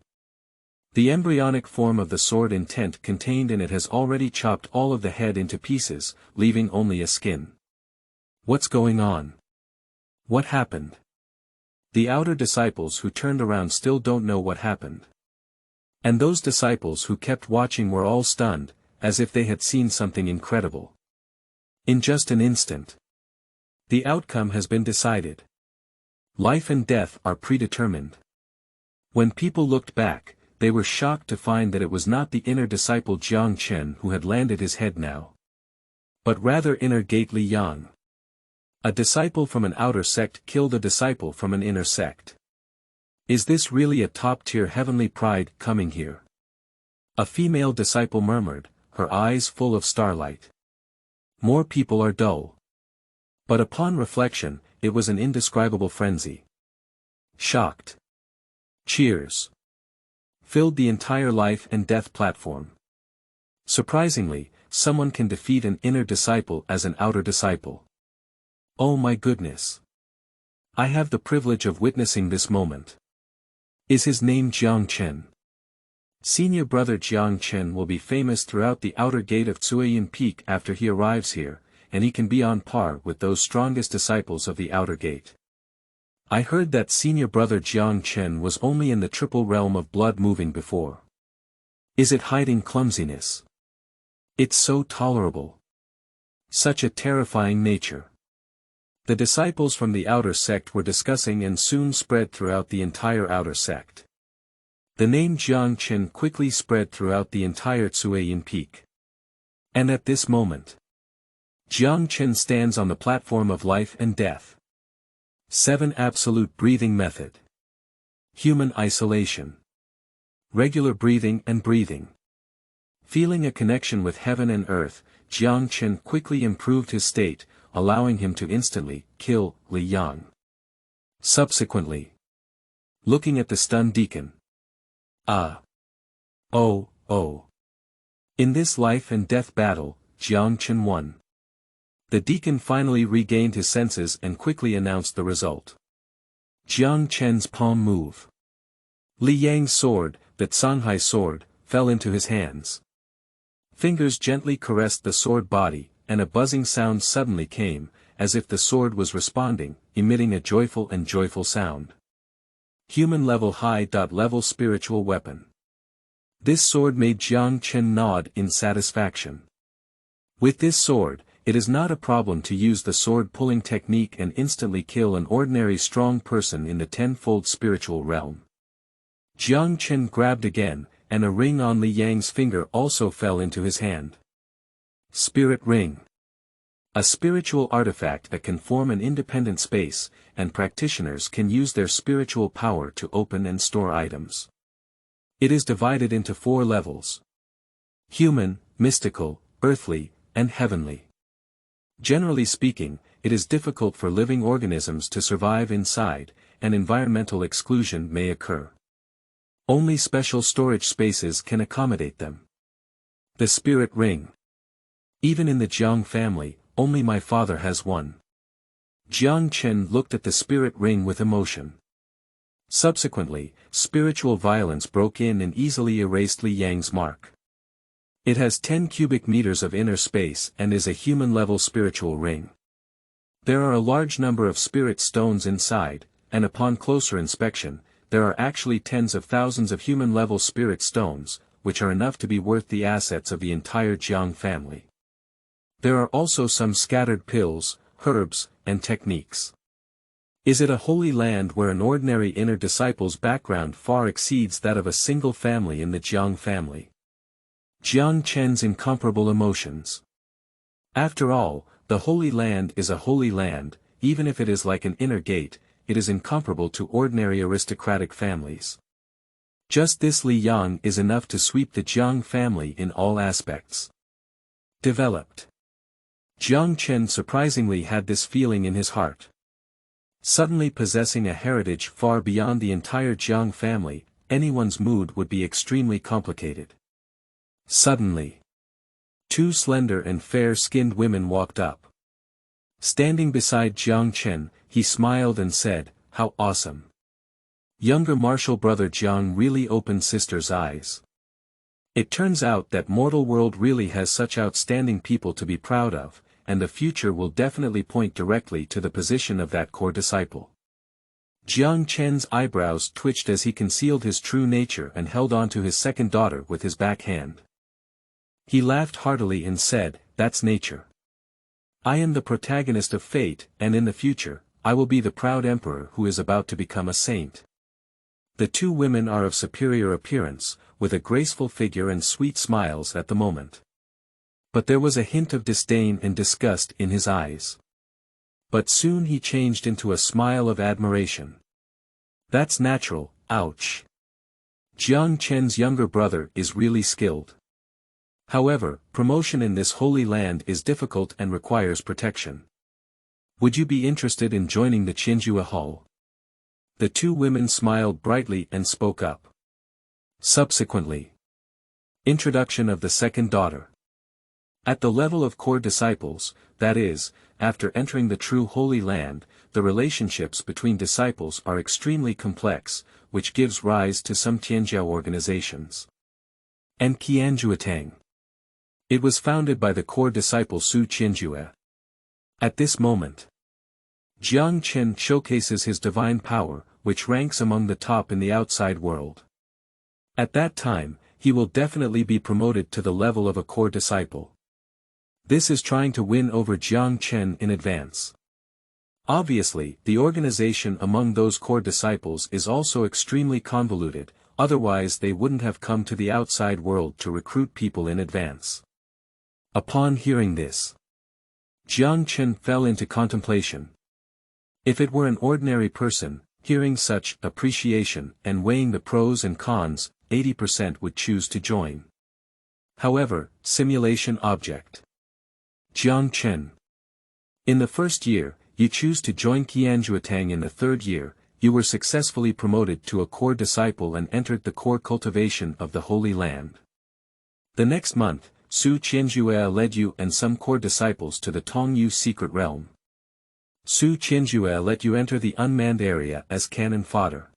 The embryonic form of the sword intent contained in it has already chopped all of the head into pieces, leaving only a skin. What's going on? What happened? The outer disciples who turned around still don't know what happened. And those disciples who kept watching were all stunned, as if they had seen something incredible. In just an instant. The outcome has been decided. Life and death are predetermined. When people looked back, they were shocked to find that it was not the inner disciple Jiang Chen who had landed his head now. But rather inner gate Li Yang. A disciple from an outer sect killed a disciple from an inner sect. Is this really a top-tier heavenly pride coming here? A female disciple murmured, her eyes full of starlight. More people are dull. But upon reflection, it was an indescribable frenzy. Shocked. Cheers. Filled the entire life and death platform. Surprisingly, someone can defeat an inner disciple as an outer disciple. Oh my goodness. I have the privilege of witnessing this moment. Is his name Jiang Chen? Senior brother Jiang Chen will be famous throughout the outer gate of Cuiyin Peak after he arrives here, and he can be on par with those strongest disciples of the outer gate. I heard that senior brother Jiang Chen was only in the triple realm of blood moving before. Is it hiding clumsiness? It's so tolerable. Such a terrifying nature. The disciples from the outer sect were discussing and soon spread throughout the entire outer sect. The name Jiang Chen quickly spread throughout the entire Cuiyin Peak. And at this moment, Jiang Chen stands on the platform of life and death. 7 Absolute breathing method. Human isolation. Regular breathing and breathing. Feeling a connection with heaven and earth, Jiang Chen quickly improved his state, allowing him to instantly kill Li Yang. Subsequently, looking at the stunned deacon. Oh. In this life and death battle, Jiang Chen won. The deacon finally regained his senses and quickly announced the result. Jiang Chen's palm move. Li Yang's sword, that Songhai sword, fell into his hands. Fingers gently caressed the sword body, and a buzzing sound suddenly came, as if the sword was responding, emitting a joyful sound. Human level high-level spiritual weapon. This sword made Jiang Chen nod in satisfaction. With this sword, it is not a problem to use the sword-pulling technique and instantly kill an ordinary strong person in the tenfold spiritual realm. Jiang Chen grabbed again, and a ring on Li Yang's finger also fell into his hand. Spirit Ring. A spiritual artifact that can form an independent space, and practitioners can use their spiritual power to open and store items. It is divided into 4 levels. Human, mystical, earthly, and heavenly. Generally speaking, it is difficult for living organisms to survive inside, and environmental exclusion may occur. Only special storage spaces can accommodate them. The spirit ring. Even in the Jiang family, only my father has one. Chen looked at the spirit ring with emotion. Subsequently, spiritual violence broke in and easily erased Li Yang's mark. It has 10 cubic meters of inner space and is a human-level spiritual ring. There are a large number of spirit stones inside, and upon closer inspection, there are actually tens of thousands of human-level spirit stones, which are enough to be worth the assets of the entire Jiang family. There are also some scattered pills, herbs, and techniques. Is it a holy land where an ordinary inner disciple's background far exceeds that of a single family in the Jiang family? Chen's incomparable emotions. After all, the Holy Land is a holy land, even if it is like an inner gate, it is incomparable to ordinary aristocratic families. Just this Li Yang is enough to sweep the Jiang family in all aspects. Developed. Chen surprisingly had this feeling in his heart. Suddenly possessing a heritage far beyond the entire Jiang family, anyone's mood would be extremely complicated. Suddenly, two slender and fair-skinned women walked up. Standing beside Chen, he smiled and said, "How awesome." Younger martial brother Jiang really opened sister's eyes. It turns out that mortal world really has such outstanding people to be proud of, and the future will definitely point directly to the position of that core disciple. Chen's eyebrows twitched as he concealed his true nature and held on to his second daughter with his back hand. He laughed heartily and said, "That's nature. I am the protagonist of fate, and in the future, I will be the proud emperor who is about to become a saint." The two women are of superior appearance, with a graceful figure and sweet smiles at the moment. But there was a hint of disdain and disgust in his eyes. But soon he changed into a smile of admiration. "That's natural, ouch. Chen's younger brother is really skilled. However, promotion in this holy land is difficult and requires protection. Would you be interested in joining the Qianjue Hall?" The two women smiled brightly and spoke up. Subsequently. Introduction of the second daughter. At the level of core disciples, that is, after entering the true Holy Land, the relationships between disciples are extremely complex, which gives rise to some Tianjiao organizations. And Qianjuetang. It was founded by the core disciple Su Qianjue. At this moment, Chen showcases his divine power, which ranks among the top in the outside world. At that time, he will definitely be promoted to the level of a core disciple. This is trying to win over Chen in advance. Obviously, the organization among those core disciples is also extremely convoluted, otherwise they wouldn't have come to the outside world to recruit people in advance. Upon hearing this, Chen fell into contemplation. If it were an ordinary person, hearing such appreciation and weighing the pros and cons, 80% would choose to join. However, simulation object. Chen. In the first year, you choose to join Qianjuetang. In the third year, you were successfully promoted to a core disciple and entered the core cultivation of the Holy Land. The next month, Su Qianjue led you and some core disciples to the Tongyu secret realm. Su Qianjue let you enter the unmanned area as cannon fodder.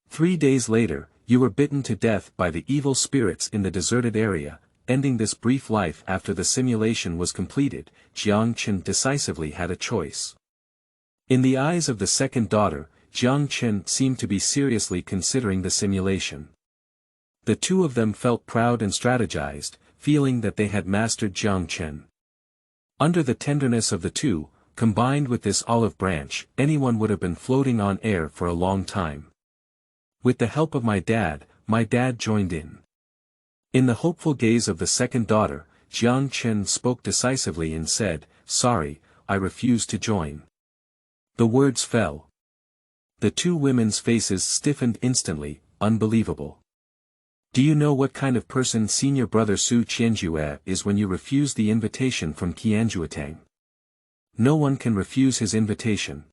3 days later, you were bitten to death by the evil spirits in the deserted area, ending this brief life after the simulation was completed. Chen decisively had a choice. In the eyes of the second daughter, Chen seemed to be seriously considering the simulation. The two of them felt proud and strategized, feeling that they had mastered Chen. Under the tenderness of the two, combined with this olive branch, anyone would have been floating on air for a long time. With the help of my dad joined in. In the hopeful gaze of the second daughter, Chen spoke decisively and said, "Sorry, I refuse to join." The words fell. The two women's faces stiffened instantly, unbelievable. Do you know what kind of person senior brother Su Qianjue is when you refuse the invitation from Qianjuetang? No one can refuse his invitation.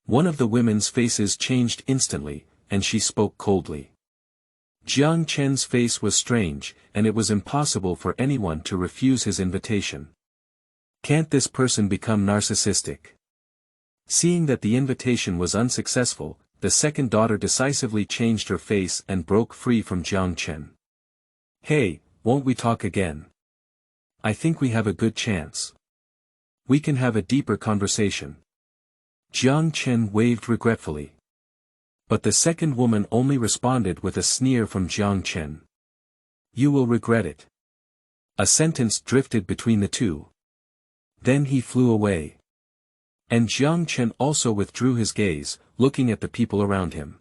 One of the women's faces changed instantly, and she spoke coldly. Jiang Chen's face was strange, and it was impossible for anyone to refuse his invitation. Can't this person become narcissistic? Seeing that the invitation was unsuccessful, the second daughter decisively changed her face and broke free from Jiang Chen. Hey, won't we talk again? I think we have a good chance. We can have a deeper conversation. Jiang Chen waved regretfully. But the second woman only responded with a sneer from Jiang Chen. You will regret it. A sentence drifted between the two. Then he flew away. And Jiang Chen also withdrew his gaze, looking at the people around him.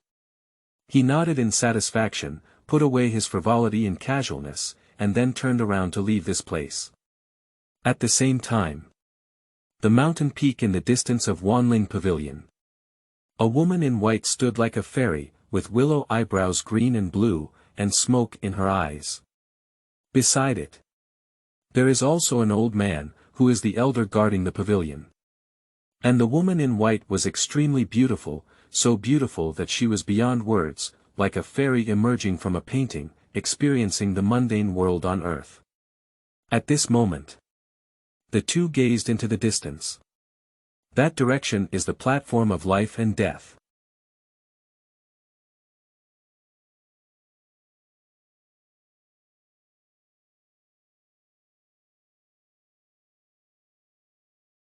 He nodded in satisfaction, put away his frivolity and casualness, and then turned around to leave this place. At the same time, the mountain peak in the distance of Wanling Pavilion. A woman in white stood like a fairy, with willow eyebrows green and blue, and smoke in her eyes. Beside it, there is also an old man, who is the elder guarding the pavilion. And the woman in white was extremely beautiful, so beautiful that she was beyond words, like a fairy emerging from a painting, experiencing the mundane world on earth. At this moment, the two gazed into the distance. That direction is the platform of life and death.